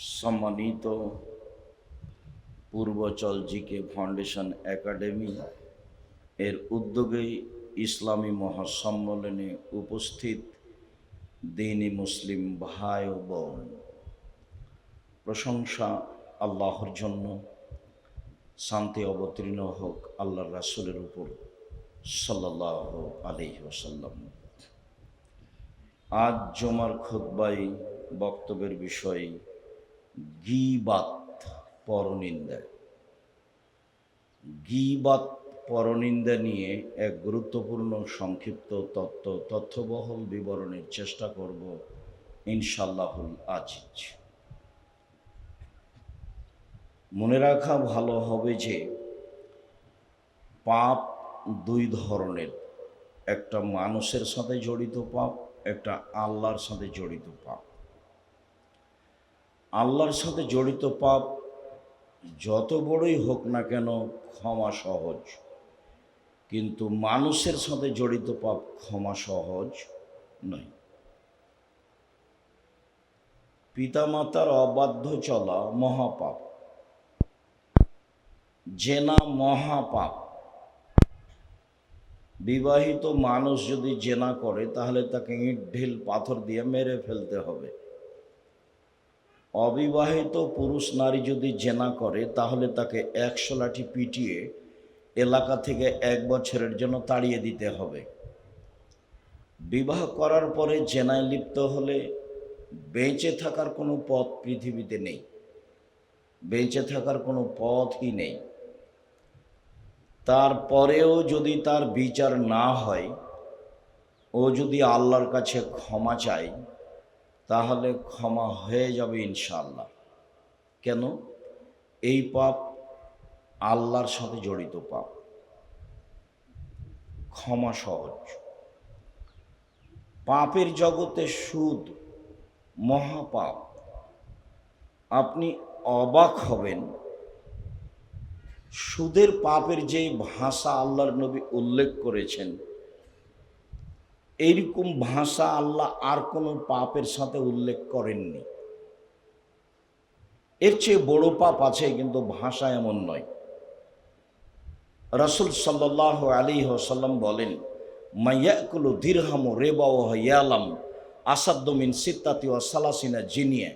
সম্মানিত Purbachal GK foundation academy এর উদ্যোগে ইসলামী মহাসম্মেলনে উপস্থিত দ্বীনি মুসলিম ভাই ও বোন, প্রশংসা আল্লাহর জন্য, শান্তি অবতীর্ণ হোক আল্লাহর রাসূলের উপর সাল্লাল্লাহু আলাইহি ওয়াসাল্লাম। আজ জুমার খুতবায় বক্তব্যের বিষয় গীবাত, পরনিন্দা। গীবাত, পরনিন্দা নিয়ে এক গুরুত্বপূর্ণ সংক্ষিপ্ত তথ্যবহুল বিবরণের চেষ্টা করব ইনশাআল্লাহুল আজিজ। মনে রাখা ভালো হবে যে পাপ দুই ধরনের, একটা মানুষের সাথে জড়িত পাপ, একটা আল্লাহর সাথে জড়িত পাপ। আল্লাহর সাথে জড়িত পাপ যত বড়ই হোক না কেন ক্ষমা সহজ, কিন্তু মানুষের সাথে জড়িত পাপ ক্ষমা সহজ নয়। পিতামাতার অবাধ্য চলা মহাপাপ, জেনা মহাপাপ। বিবাহিত মানুষ যদি জেনা করে তাহলে তাকে ইট ঢিল পাথর দিয়ে মেরে ফেলতে হবে। অবিবাহিত পুরুষ নারী যদি জেনা করে তাহলে তাকে 100 লাঠি পিটিয়ে এলাকা থেকে 1 বছরের জন্য তাড়িয়ে দিতে হবে। বিবাহ করার পরে জেনায় লিপ্ত হলে বেঁচে থাকার কোনো পথ পৃথিবীতে নেই, বেঁচে থাকার কোনো পথই নেই। তারপরেও যদি তার বিচার না হয়, ও যদি আল্লাহর কাছে ক্ষমা চায় তাহলে ক্ষমা হয়ে যাবে ইনশাআল্লাহ। কেন? এই পাপ আল্লাহর সাথে জড়িত পাপ, ক্ষমা সহজ। পাপের জগতে সুদ মহাপাপ। আপনি অবাক হবেন, সুদের পাপের যে ভাষা আল্লাহর নবী উল্লেখ করেছেন, এইরকম ভাষা আল্লাহ আর কোনো পাপের সাথে উল্লেখ করেননি। এর চেয়ে বড় পাপ আছে, কিন্তু ভাষা এমন নয়। রাসূল সাল্লাল্লাহু আলাইহি ওয়াসাল্লাম বলেন, মাইয়াকুলু দিরহামু রিবা ওয়া ইয়ালাম আসাদ্দু মিন সিত্তাতি ওয়া সালাসিনা জিনিয়া।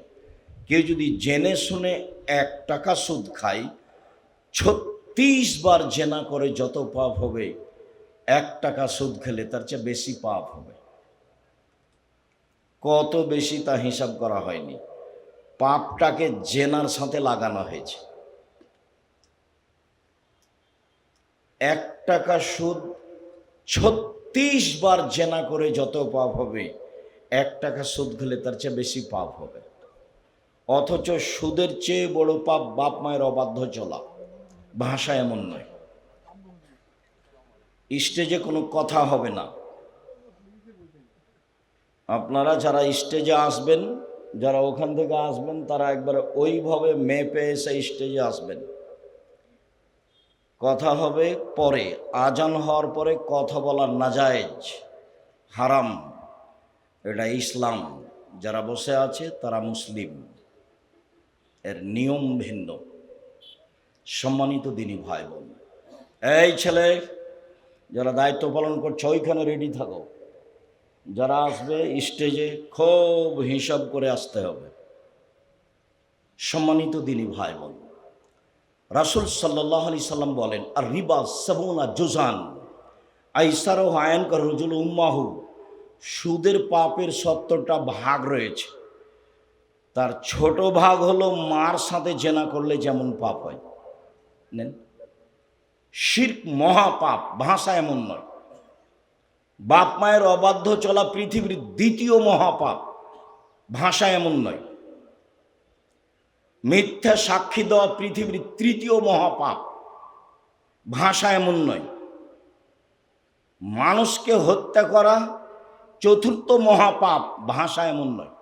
কেউ যদি জেনে শুনে 1 টাকা সুদ খায়, 36 বার জেনা করে যত পাপ হবে, 1 টাকা সুদ খেলে তার চেয়ে বেশি পাপ হবে। কত বেশি তা হিসাব করা হয়নি, পাপটাকে জেনার সাথে লাগানো হয়েছে। 1 টাকা সুদ 36 বার জেনা করে যত পাপ হবে, 1 টাকা সুদ খেলে তার চেয়ে বেশি পাপ হবে। অথচ সুদের চেয়ে বড় পাপ বাপ মায়ের অবাধ্য চলা। ভাষা এমন নয়। স্টেজে কোনো কথা হবে না। আপনারা যারা স্টেজে আসবেন, যারা ওখান থেকে আসবেন, তারা একবার ওইভাবে মেপে এসে স্টেজে আসবেন। কথা হবে পরে, আজান হওয়ার পরে কথা বলার নাজায়েজ, হারাম। এটা ইসলাম। যারা বসে আছে তারা মুসলিম, এর নিয়ম ভিন্ন। সম্মানিত দ্বীনি ভাই বোন, এই ছেলে যারা দায়িত্ব পালন করছে ওইখানে রেডি থাকো। যারা আসবে স্টেজে খুব হিসাব করে আসতে হবে। সম্মানিত দ্বীনি ভাই বোন, রাসূল সাল্লাল্লাহু আলাইহি সাল্লাম বলেন, আর রিবা সাবুনা জুজান আইসারু আয়ান কর রজুল উম্মাহু। সুদের পাপের 70টা ভাগ রয়েছে। তার ছোট ভাগ হলো মার সাথে জেনা করলে যেমন পাপ হয়। নেন, শিরক মহাপাপ। ভাষা এমন নয়। বাপ মায়ের অবাধ্য চলা পৃথিবীর 2য় মহাপাপ। ভাষা এমন নয়। মিথ্যা সাক্ষী দেওয়া পৃথিবীর 3য় মহাপাপ। ভাষা এমন নয়। মানুষকে হত্যা করা 4র্থ মহাপাপ। ভাষা এমন নয়।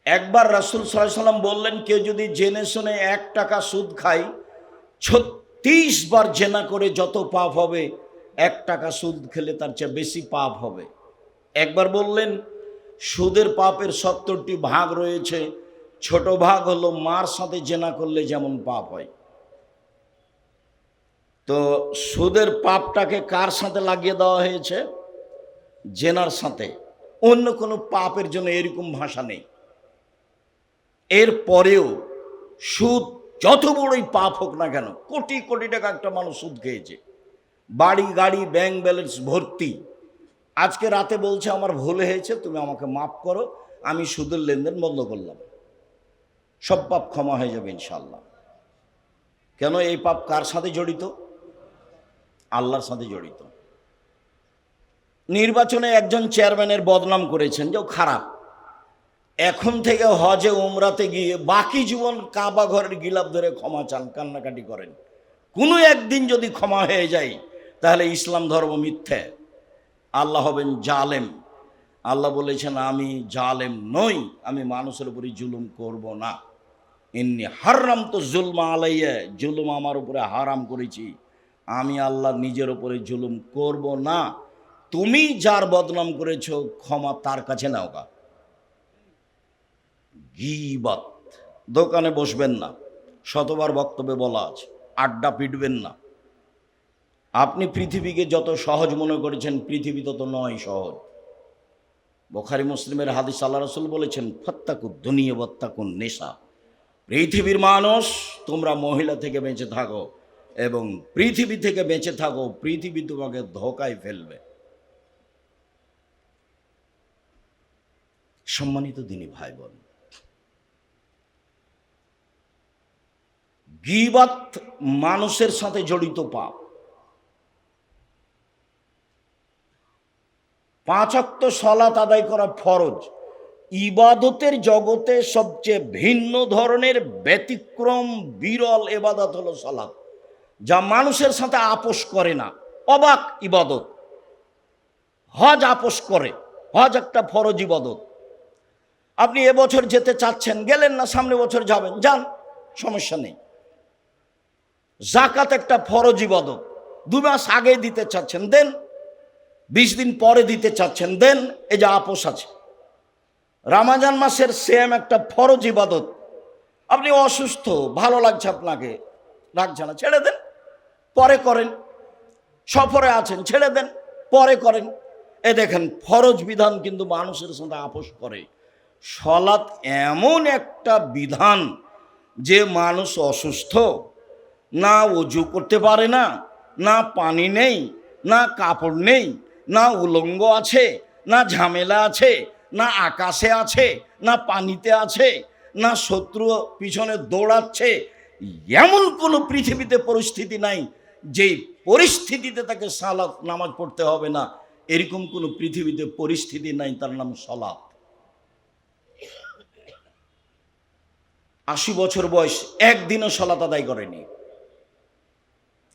একবার রাসূল সাল্লাল্লাহু আলাইহি সাল্লাম বললেন, কেউ যদি জেনে শুনে 1 টাকা সুদ খায়, 36 বার জেনা করে যত পাপ হবে, 1 টাকা সুদ খেলে তার চেয়ে বেশি পাপ হবে। একবার বললেন সুদের পাপের 70টি ভাগ রয়েছে। ছোট ভাগ হলো মার সাথে জেনা করলে যেমন পাপ হয়। তো সুদের পাপটাকে কার সাথে লাগিয়ে দেওয়া হয়েছে? জেনার সাথে। অন্য কোনো পাপের জন্য এরকম ভাষা নেই। এর পরেও সুদ যত বড়ই পাপ হোক না কেন, কোটি কোটি টাকা একটা মানুষ সুদ খেয়েছে, বাড়ি গাড়ি ব্যাংক ব্যালেন্স ভর্তি, আজকে রাতে বলছে আমার ভুল হয়েছে, তুমি আমাকে মাফ করো, আমি সুদের লেনদেন বন্ধ করলাম, সব পাপ ক্ষমা হয়ে যাবে ইনশাল্লাহ। কেন? এই পাপ কার সাথে জড়িত? আল্লাহর সাথে জড়িত। নির্বাচনে একজন চেয়ারম্যানের বদনাম করেছেন যে খারাপ, এখন থেকে হজে উমরাতে গিয়ে বাকি জীবন কাবা ঘরের গিলাপ ধরে ক্ষমা চান, কান্নাকাটি করেন। কোনো একদিন যদি ক্ষমা হয়ে যায় তাহলে ইসলাম ধর্ম মিথ্যে, আল্লাহ হবেন জালেম। আল্লাহ বলেছেন আমি জালেম নই, আমি মানুষের উপরে জুলুম করব না। ইন্নী হারাম তো জুলমা আলাইয়া, জুলুম আমার উপরে হারাম করেছি, আমি আল্লাহ নিজের উপরে জুলুম করব না। তুমি যার বদনাম করেছো ক্ষমা তার কাছে নাও গা। গীবত, দোকানে বসবেন না, শতবার বক্তব্যে বলা আছে, আড্ডা পিটবেন না। আপনি পৃথিবীকে যত সহজ মনে করেছেন, পৃথিবী তত নয় সহজ। বুখারী মুসলিমের হাদিস, আল্লাহ রাসূল বলেছেন ফাত্তাকুদ দুনিয়া ওয়াত্তাকুন নেশা, পৃথিবীর মানুষ তোমরা মহিলা থেকে বেঁচে থাকো এবং পৃথিবী থেকে বেঁচে থাকো, পৃথিবী তোমাকে ধোকায় ফেলবে। সম্মানিত দিনী ভাই বোন, গীবত মানুষের সাথে জড়িত পাপ। 5 ওয়াক্ত সালাত আদায় করা ফরজ। ইবাদতের জগতে সবচেয়ে ভিন্ন ধরনের ব্যতিক্রম বিরল ইবাদত হলো সালাত, যা মানুষের সাথে আপোষ করে না। অবাক ইবাদত। হজ আপোষ করে, হজ একটা ফরজ ইবাদত। আপনি এবছর যেতে চাচ্ছেন, গেলেন না, সামনে বছর যাবেন, যান, সমস্যা নেই। যাকাত একটা ফরজ ইবাদত, 2 মাস আগে দিতে চাচ্ছেন দেন, 20 দিন পরে দিতে চাচ্ছেন দেন, এই যে আপোষ আছে। রমজান মাসের সিয়াম একটা ফরজ ইবাদত। আপনি অসুস্থ, ভালো লাগছে আপনাকে, লাগছে না, ছেড়ে দেন, পরে করেন। সফরে আছেন, ছেড়ে দেন, পরে করেন। এ দেখেন ফরজ বিধান কিন্তু মানুষের সাথে আপোষ করে। সালাত এমন একটা বিধান যে মানুষ অসুস্থ, না ওযু করতে পারে না, না পানি নেই, না কাপড় নেই, না উলঙ্গ আছে, না ঝামেলা আছে, না আকাশে আছে, না পানিতে আছে, না শত্রু পিছনে দৌড়াচ্ছে, এমন কোনো পৃথিবীতে পরিস্থিতি নাই যেই পরিস্থিতিতে তাকে সালাত নামাজ পড়তে হবে না। এরকম কোনো পৃথিবীতে পরিস্থিতি নাই, তার নাম সালাত। 80 বছর বয়স, একদিনও সালাত আদায় করেনি।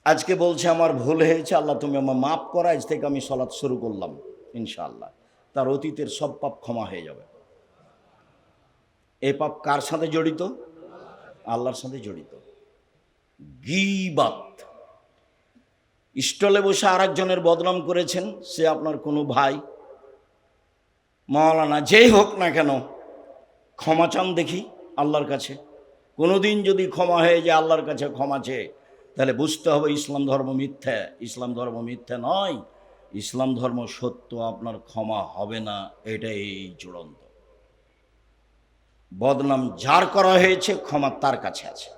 আজকে বলছে আমার ভুল হয়েছে, আল্লাহ তুমি আমার মাফ করো, আজ থেকে আমি সালাত শুরু করলাম, ইনশাআল্লাহ তার অতীতের সব পাপ ক্ষমা হয়ে যাবে। এই পাপ কার সাথে জড়িত? আল্লাহর সাথে জড়িত। গীবত, স্টলে বসে আরেকজনের বদনাম করেছেন, সে আপনার কোনো ভাই, মাওলানা, যেই হোক না কেন, ক্ষমা চান দেখি আল্লাহর কাছে। কোনোদিন যদি ক্ষমা হয়ে যায় আল্লাহর কাছে ক্ষমা চেয়ে, তাহলে বুঝতে হবে ইসলাম ধর্ম মিথ্যা। ইসলাম ধর্ম মিথ্যা নয়, ইসলাম ধর্ম সত্য, আপনার ক্ষমা হবে না, এটাই চূড়ান্ত। বদনাম যার করা হয়েছে ক্ষমা তার কাছে আছে,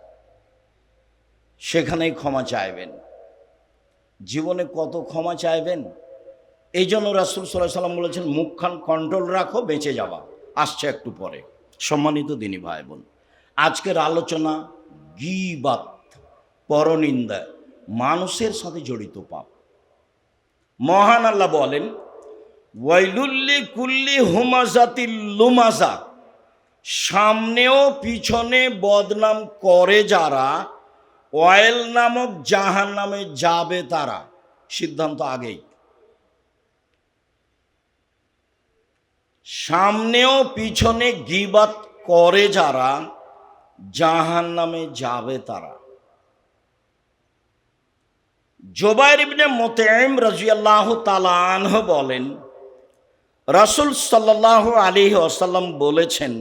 সেখানেই ক্ষমা চাইবেন। জীবনে কত ক্ষমা চাইবেন? এই জন্য রাসূল সাল্লাল্লাহু আলাইহি সাল্লাম বলেছেন মুখখান কন্ট্রোল রাখো, বেঁচে যাবা। আসছে একটু পরে। সম্মানিত দিনী ভাই বোন, আজকের আলোচনা গীবত, পরনিন্দা, মানুষের সাথে জড়িত পাপ। মহান আল্লাহ বলেন ওয়াইলুল্লি কুল্লি হুমাজাতিল লুমাজা, সামনেও পিছনে বদনাম করে যারা, ওয়াইল নামক জাহান্নামে যাবে তারা। সিদ্ধান্ত আগেই। সামনেও পিছনে গীবত করে যারা, জাহান্নামে যাবে তারা। জুবাইর ইবনে মুতঈম রাদিয়াল্লাহু তাআলা আনহু বলেন রাসূল সাল্লাল্লাহু আলাইহি ওয়াসাল্লাম বলেছেন,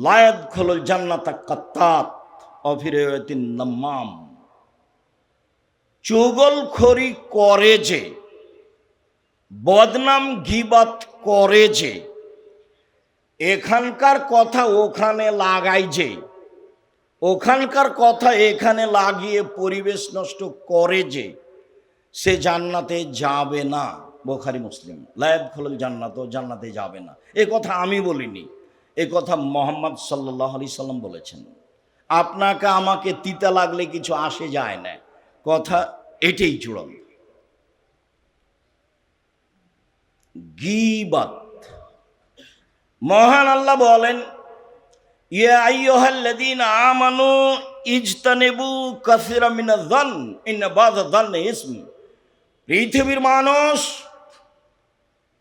লা ইয়াদখুলুল জান্নাতা কাত্তাত ওয়া ফি রিওয়ায়াতিন নাম্মাম। চুগলখড়ি করে যে, বদনাম গীবাত করে যে, এখানকার কথা ওখানে লাগাই যে, ওখানকার কথা এখানে লাগিয়ে পরিবেশ নষ্ট করে যে, সে জান্নাতে যাবে না। বুখারী মুসলিম। লা ইয়াদখুলুল জান্নাত, জান্নাতে যাবে না। এ কথা আমি বলিনি, এ কথা মুহাম্মদ সাল্লাল্লাহু আলাইহি সাল্লাম বলেছেন। আপনাকে আমাকে তিতা লাগলে কিছু আসে যায় না, কথা এটাই চূড়ান্ত। গীবাত, মহান আল্লাহ বলেন, ইয়া আইয়ুহাল্লাযীনা আমানু ইজতানিবু কাসীরাম মিনায-যন ইন্না বাযায-যন্নি ইসম। পৃথিবীর মানুষ,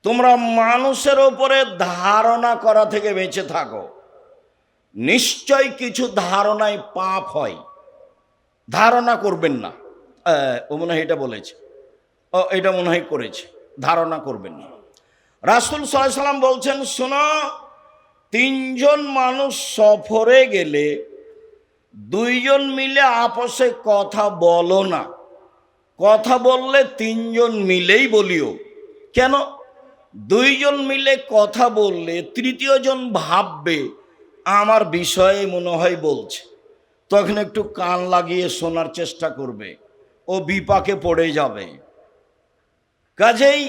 তোমরা মানুষের ওপরে ধারণা করা থেকে বেঁচে থাকো। নিশ্চয় কিছু ধারণায় পাপ হয়, ধারণা করবেন না। ও মনে হয় এটা বলেছে, ও এটা মনে হয় করেছে, ধারণা করবেন না। রাসূল সাল্লাল্লাহু আলাইহি সাল্লাম বলছেন, শোনো, তিনজন মানুষ সফরে গেলে দুইজন মিলে আপসে কথা বলো না। কথা বললে তিনজন মিলেই বলিও। কেন? দুইজন মিলে কথা বললে তৃতীয় জন ভাববে আমার বিষয়ে মনে হয় বলছে, তখন একটু কান লাগিয়ে শোনার চেষ্টা করবে, ও বিপাকে পড়ে যাবে। কাজেই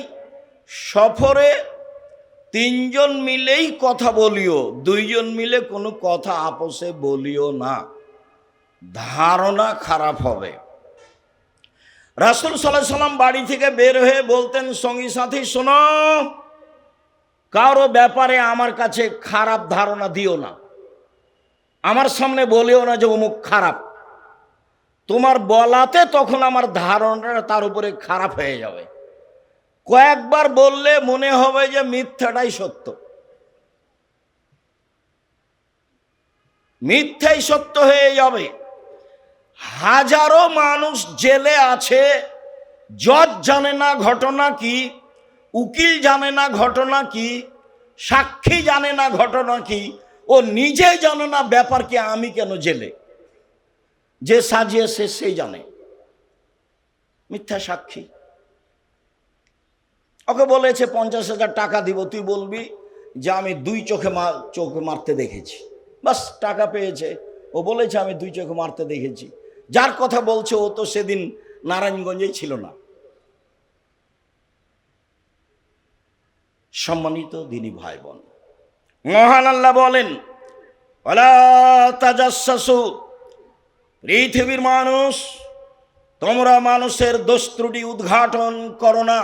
সফরে তিনজন মিলেই কথা বলিও, দুইজন মিলে কোনো কথা আপসে বলিও না, ধারণা খারাপ হবে। রাসূল সাল্লাল্লাহু আলাইহি সাল্লাম বাড়ি থেকে বের হয়ে বলতেন সঙ্গী সাথী, শোনো, কারো ব্যাপারে আমার কাছে খারাপ ধারণা দিও না, আমার সামনে বলিও না যে অমুক খারাপ। তোমার বলাতে তখন আমার ধারণাটা তার উপরে খারাপ হয়ে যাবে। কয়েকবার বললে মনে হবে যে মিথ্যাটাই সত্য, মিথ্যাই সত্য হয়ে যাবে। হাজারো মানুষ জেলে আছে, জজ জানে না ঘটনা কি, উকিল জানে না ঘটনা কি, সাক্ষী জানে না ঘটনা কি, ও নিজে জানে না ব্যাপার কি, আমি কেন জেলে। যে সাজিয়েছে সেই জানে, মিথ্যা সাক্ষী। ওকে বলেছে 50,000 টাকা দিব, তুই বলবি যে আমি দুই চোখে মারতে দেখেছি, বাস টাকা পেয়েছে। ও বলেছে আমি দুই চোখে মারতে দেখেছি। যার কথা বলছে ও তো সেদিন নারায়ণগঞ্জেই ছিল না। সম্মানিত দিনী ভাই বোন, মহান আল্লাহ বলেন, ওয়ালা তাজাসসু। পৃথিবীর মানুষ, তোমরা মানুষের দোষ ত্রুটি উদ্ঘাটন করো না।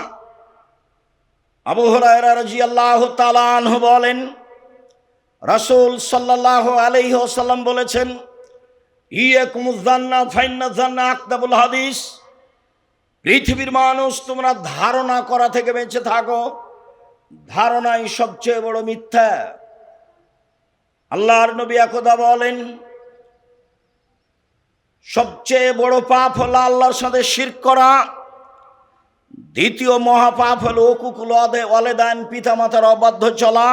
আবু হুরায়রা রাদিয়াল্লাহু তাআলা আনহু বলেন, রাসূল সাল্লাল্লাহু আলাইহি ওয়াসাল্লাম বলেছেন, ইয়াকুমুয যান্না ফাইন্না যান্না আকদাবুল হাদিস। পৃথিবীর মানুষ, তোমরা ধারণা করা থেকে বেঁচে থাকো, ধারণাই সবচেয়ে বড় মিথ্যা। আল্লাহর নবী একদা বলেন, সবচেয়ে বড় পাপ হলো আল্লাহর সাথে শিরক করা, দ্বিতীয় মহাপাপ হলো উকুকুল ওয়ালিদাইন, পিতামাতার অবাধ্য চলা,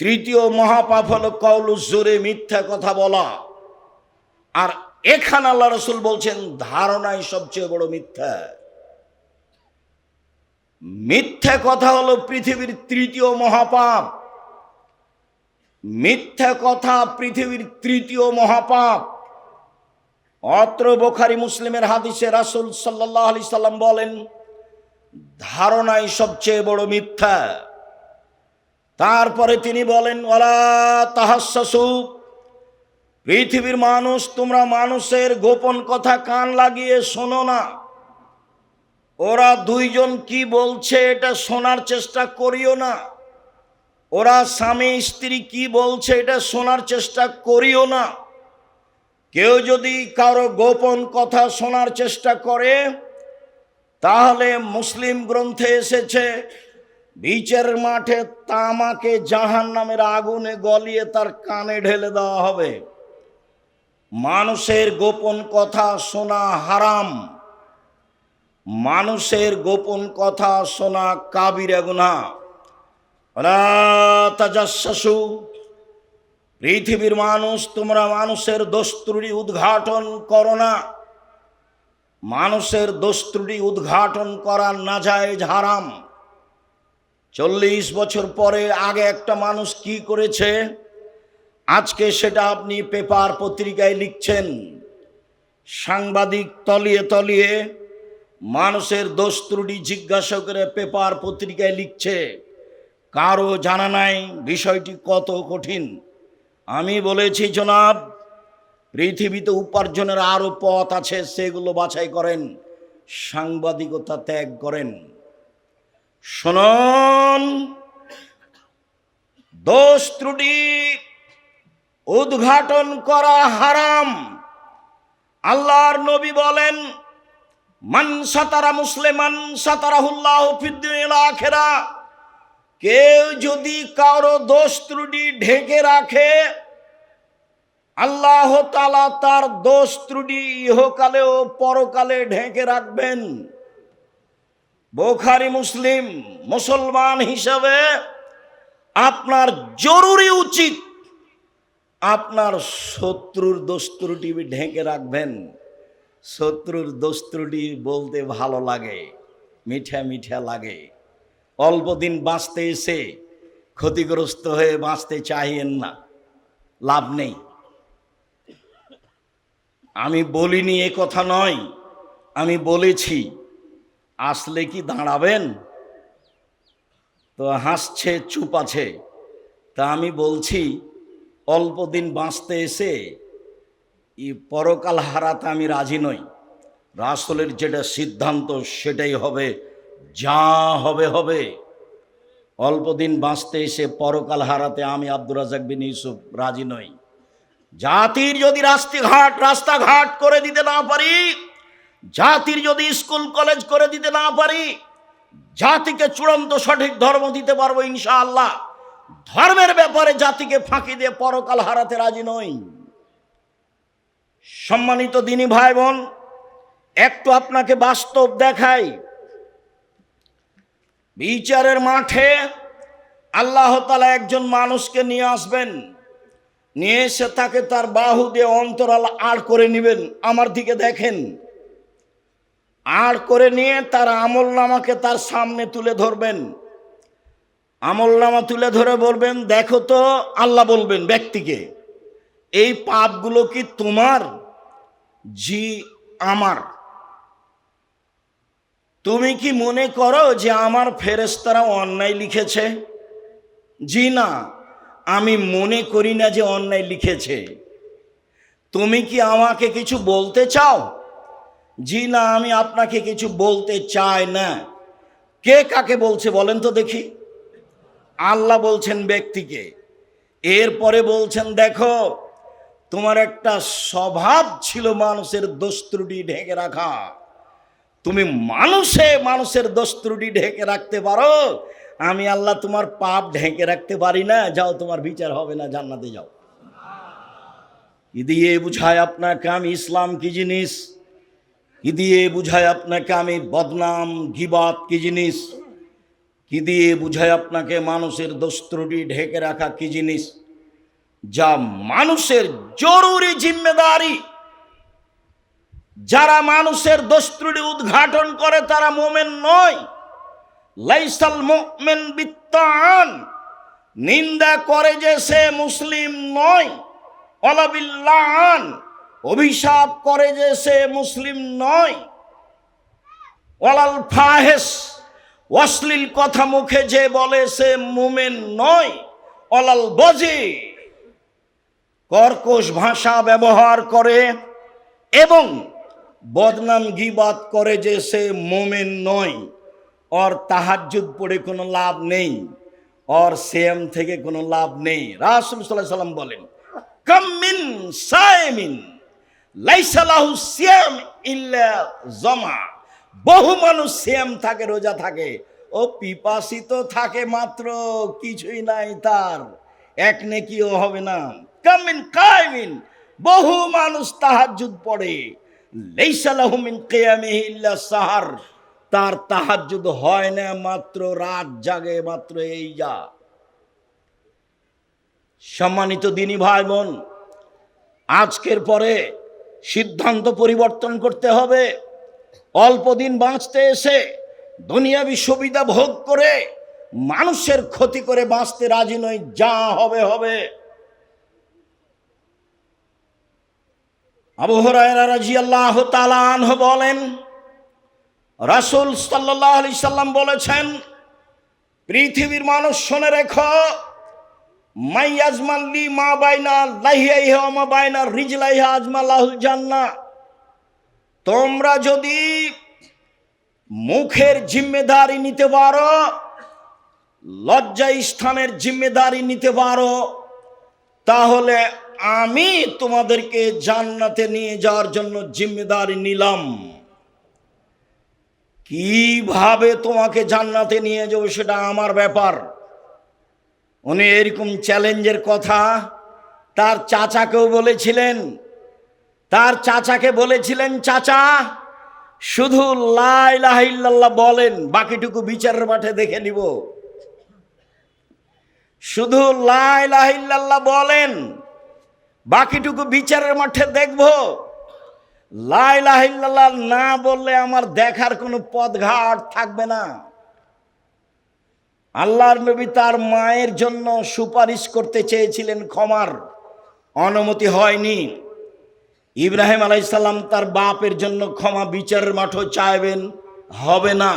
তৃতীয় মহাপাপ হলো কওলুজ জুরি, মিথ্যা কথা বলা। আর এখানে আল্লাহ রাসূল বলছেন ধারণাই সবচেয়ে বড় মিথ্যা। মিথ্যা কথা হলো পৃথিবীর তৃতীয় মহাপাপ। মিথ্যা কথা পৃথিবীর তৃতীয় মহাপাপ। অত্র বুখারী মুসলিমের হাদিসে রাসূল সাল্লাল্লাহু আলাইহি সাল্লাম বলেন, ধারণাই সবচেয়ে বড় মিথ্যা। তারপরে তিনি বলেন, ওয়ালা তাহাসসু। পৃথিবীর মানুষ, তোমরা মানুষের গোপন কথা কান লাগিয়ে শোনো না। ওরা দুইজন কি বলছে এটা শোনার চেষ্টা করিও না। ওরা স্বামী স্ত্রী কি বলছে এটা শোনার চেষ্টা করিও না। কেউ যদি কারো গোপন কথা শোনার চেষ্টা করে, তাহলে মুসলিম গ্রন্থে এসেছে বিচারের মাঠে তামাকে জাহান্নামের আগুনে গলিয়ে তার কানে ঢেলে দেওয়া হবে। মানুষের গোপন কথা শোনা হারাম। মানুষের গোপন কথা শোনা কাবিরা গুনাহ। ওয়ালা তাজাসসু, পৃথিবীর মানুষ তোমরা মানুষের দোষ ত্রুটি উদ্ঘাটন করো না। মানুষের দোষ ত্রুটি উদ্ঘাটন করা নাজায়েজ, হারাম। 40 বছর পরে আগে একটা মানুষ কি করেছে আজকে সেটা আপনি পেপার পত্রিকায় লিখছেন। সাংবাদিক তলিয়ে তলিয়ে মানুষের দোষ ত্রুটি জিজ্ঞাসা করে পেপার পত্রিকায় লিখছে, কারো জানা নাই বিষয়টি কত কঠিন। আমি বলেছি জনাব, পৃথিবীতে উপার্জনের আরো পথ আছে, সেগুলো বাছাই করেন, সাংবাদিকতা ত্যাগ করেন। শুনুন, দোষ ত্রুটি উদ্ঘাটন করা হারাম। আল্লাহর নবী বলেন, মান সাতারা মুসলিমান সাতারাহুল্লাহু ফিদ দুনিয়া ওয়াল আখিরাহ, কেউ যদি কারো দোষ ত্রুটি ঢেকে রাখে আল্লাহ তাআলা তার দোষ ত্রুটি ইহকালে ও পরকালে ঢেকে রাখবেন। বুখারী মুসলিম। মুসলমান হিসাবে আপনার জরুরি উচিত আপনার শত্রুর দোষ ত্রুটি ঢেকে রাখবেন। শত্রুর দোষ ত্রুটি বলতে ভালো লাগে, মিঠা মিঠা লাগে। অল্প দিন বাঁচতে এসে ক্ষতিগ্রস্ত হয়ে বাঁচতে চাইয়েন না, লাভ নেই। আমি বলিনি এ কথা নয়, আমি বলেছি। আসলে কি দাঁড়াবেন? তো হাসছে, চুপ আছে। তা আমি বলছি, অল্প দিন বাঁচতে এসে পরকাল হারাতে আমি রাজি নই। রাসূলের যেটা সিদ্ধান্ত সেটাই হবে, যা হবে হবে। অল্প দিন বাঁচতে এসে পরকাল হারাতে আমি আব্দুর রাজ্জাক বিন ইউসুফ রাজি নই। জাতির যদি রাস্তাঘাট করে দিতে না পারি, জাতির যদি স্কুল কলেজ করে দিতে না পারি, জাতিকে চূড়ান্ত সঠিক ধর্ম দিতে পারবো ইনশাআল্লাহ। ধর্মের ব্যাপারে জাতিকে ফাঁকি দিয়ে পরকাল হারাতে রাজি নই। সম্মানিত দিনী ভাই বোন, একটু আপনাকে বাস্তব দেখাই। বিচারের মাঠে আল্লাহ তাআলা একজন মানুষকে নিয়ে আসবেন, নিয়ে এসে তাকে তার বাহু দিয়ে অন্তরাল আড় করে নেবেন। আমার দিকে দেখেন। আড় করে নিয়ে তার আমলনামাকে তার সামনে তুলে ধরবেন। আমলনামা তুলে ধরে বলবেন, দেখো তো, আল্লাহ বলবেন ব্যক্তিকে, এই পাপগুলো কি তোমার? জি আমার। তুমি কি মনে করো যে আমার ফেরেশতারা অন্যায় লিখেছে? জি না, আমি মনে করি না যে অন্যায় লিখেছে। তুমি কি আমাকে কিছু বলতে চাও? জি না, আমি আপনাকে কিছু বলতে চাই না। কে কাকে বলছে বলেন তো দেখি? আল্লাহ বলছেন ব্যক্তিকে। এরপরে বলছেন, দেখো, তোমার একটা স্বভাব ছিল মানুষের দোষ ত্রুটি ঢেকে রাখা। তুমি মানুষের দোষ ত্রুটি ঢেকে রাখতে পারো, আমি আল্লাহ তোমার পাপ ঢেকে রাখতে পারি না। যাও, তোমার বিচার হবে না, জান্নাতে যাও। কি দিয়ে বুঝায় আপনাকে আমি ইসলাম কি জিনিস? কি দিয়ে বুঝায় আপনাকে আমি বদনাম গীবত কি জিনিস? কি দিয়ে বুঝায় আপনাকে মানুষের দোষ ত্রুটি ঢেকে রাখা কি জিনিস? যা মানুষের জরুরি জিম্মেদারি। যারা মানুষের দোষ ত্রুটি উদ্ঘাটন করে তারা মুমিন নয়। লাইসাল মুমিন বিত্তান, নিন্দা করে যে সে মুসলিম নয়। ওয়ালা বিল্লান, অভিশাপ করে যে সে মুসলিম নয়। ওয়ালাল ফাহিশ, অশ্লীল কথা মুখে যে বলে সে মুমিন নয়। ওয়ালাল বজি, কর্কশ ভাষা ব্যবহার করে এবং বদনাম গীবত করে যে সে মুমিন নয়। और তাহাজ্জুদ পড়ে কোনো লাভ নেই, और সিয়াম থেকে কোনো লাভ নেই। রাসূল সাল্লাল্লাহু আলাইহি ওয়াসাল্লাম বলেন, কাম মিন সাইমিন লাইসা লাহু সিয়াম ইল্লা জামা। বহু মানুষ সিয়াম থাকে, রোজা থাকে, ও পিপাসিত থাকে মাত্র, কিছুই নাই তার, এক নেকিও হবে না। কাম মিন কাইমিন, বহু মানুষ তাহাজ্জুদ পড়ে, লাইসা লাহু মিন কিয়ামিহি ইল্লা সাহার, তার তাহাজ্জুদ হয় না, মাত্র রাত জাগে, মাত্র এই যা। সম্মানিত দিনী ভাই বোন, আজকের পরে সিদ্ধান্ত পরিবর্তন করতে হবে। অল্প দিন বাঁচতে এসে দুনিয়াবি সুবিধা ভোগ করে মানুষের ক্ষতি করে বাঁচতে রাজি নই। যা হবে হবে। আবু হুরায়রা রাদিয়াল্লাহু তাআলা আনহু বলেন, রাসূল সাল্লাল্লাহু আলাইহি সাল্লাম বলেছেন, পৃথিবীর মানুষ শুনে রেখো, মাইয়াজমান লি মা বাইনা লাহিয়াইহা ওয়া মা বাইনা রিজলাইহা আজমালাহুল জান্নাহ। তোমরা যদি মুখের জিম্মেদারি নিতে পারো, লজ্জা স্থানের জিম্মেদারি নিতে পারো, তাহলে আমি তোমাদেরকে জান্নাতে নিয়ে যাওয়ার জন্য জিম্মেদারি নিলাম। কিভাবে তোমাকে জান্নাতে নিয়ে যাবো সেটা আমার ব্যাপার। উনি এরকম চ্যালেঞ্জের কথা তার চাচাকেও বলেছিলেন। তার চাচাকে বলেছিলেন, চাচা শুধু লা ইলাহা ইল্লাল্লাহ বলেন, বাকিটুকু বিচারের মাঠে দেখে নিব। শুধু লা ইলাহা ইল্লাল্লাহ বলেন, বাকিটুকু বিচারের মাঠে দেখব। লা ইলাহা ইল্লাল্লাহ না বললে আমার দেখার কোনো পথঘাট থাকবে না। আল্লাহর নবী তার মায়ের জন্য সুপারিশ করতে চেয়েছিলেন, ক্ষমার অনুমতি হয়নি। ইব্রাহিম আলাইহিস সালাম তার বাপের জন্য ক্ষমা বিচারের মাঠে চাইবেন, হবে না।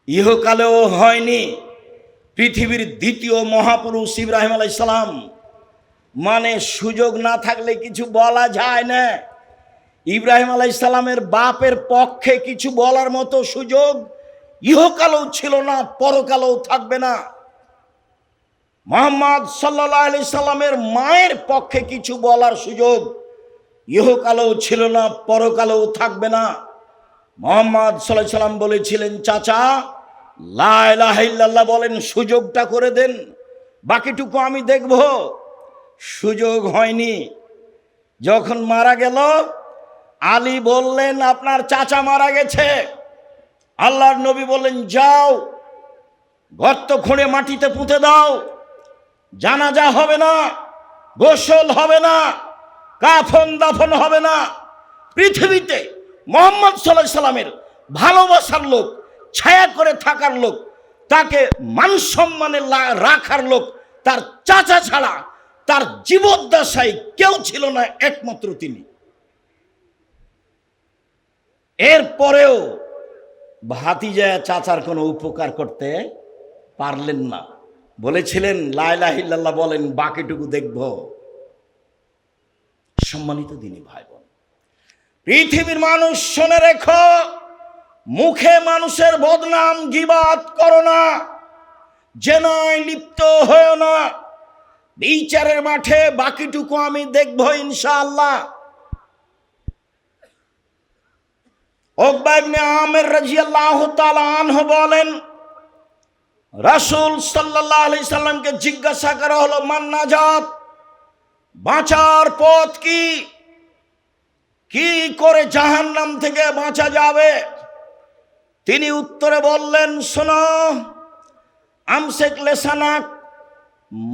ইহকালেও হয়নি। পৃথিবীর দ্বিতীয় মহাপুরুষ ইব্রাহিম আলাইহিস সালাম, মানে সুযোগ না থাকলে কিছু বলা যায় না। ইব্রাহিম আলাইহিস সালামের বাপের পক্ষে কিছু বলার মতো সুযোগ ইহকালেও ছিল না, পরকালেও থাকবে না। মুহাম্মদ সাল্লাল্লাহু আলাইহি সাল্লামের মায়ের পক্ষে কিছু বলার সুযোগ ইহকালেও ছিল না, পরকালেও থাকবে না। মুহাম্মদ সাল্লাল্লাহু আলাইহি সাল্লাম বলেছিলেন, চাচা লা ইলাহা ইল্লাল্লাহ বলেন, সুযোগটা করে দেন, বাকিটুকু আমি দেখব। সুযোগ হয়নি। যখন মারা গেল, আলী বললেন, আপনার চাচা মারা গেছে। আল্লাহর নবী বললেন, যাও গর্ত খুঁড়ে মাটিতে পুঁতে দাও। জানাজা হবে না, গোসল হবে না, কাফন দাফন হবে না। পৃথিবীতে মুহাম্মদ সাল্লাল্লাহু আলাইহি সাল্লামের ভালোবাসার লোক, ছায়া করে থাকার লোক, তাকে মান সম্মানে রাখার লোক তার চাচা ছাড়া তার জীবদ্দশায় কেউ ছিল না, একমাত্র তিনি। এরপরেও ভাতিজা চাচার কোনো উপকার করতে পারলেন না। বলেছিলেন, লা ইলাহা ইল্লাল্লাহ বলেন, বাকিটুকু দেখব। সম্মানিত দিনী ভাই বোন, পৃথিবীর মানুষ শুনে রেখো, মুখে মানুষের বদনাম গীবাত করো না, জেনায় লিপ্ত হয়েও না। বিচারের মাঠে বাকিটুকু আমি দেখব ইনশাআল্লাহ। উকবা ইবনে আমির রাদিয়াল্লাহু তাআলা আনহু বলেন, রাসূল সাল্লাল্লাহু আলাইহি সাল্লামকে জিজ্ঞাসা করা হলো, মান নাজাত, বাঁচার পথ কি? কি করে জাহান্নাম থেকে বাঁচা যাবে? তিনি উত্তরে বললেন, শোনো, আমসেক লেসানাক,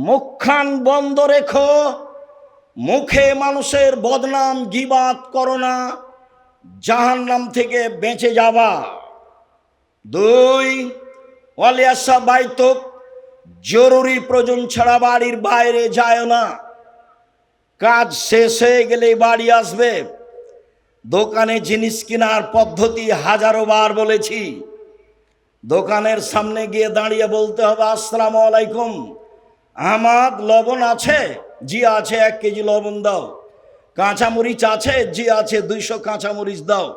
মুখখান বন্ধ রেখো, মুখে মানুষের বদনাম গীবাত করো না, জাহান্নাম থেকে বেঁচে যাবা। 2, ওয়ালিয়াসা বাইতুক, জরুরি প্রয়োজন ছাড়া বাড়ির বাইরে যায় না। কাজ শেষ হয়ে গেলেই বাড়ি আসবে। দোকানে জিনিস কেনার পদ্ধতি হাজারো বার বলেছি। দোকানের সামনে গিয়ে দাঁড়িয়ে বলতে হবে, আসসালামু আলাইকুম, আমার লবণ আছে? জি আছে, 1 কেজি লবণ দাও। কাঁচামরিচ আছে? জি আছে, 200 কাঁচামরিচ দাও।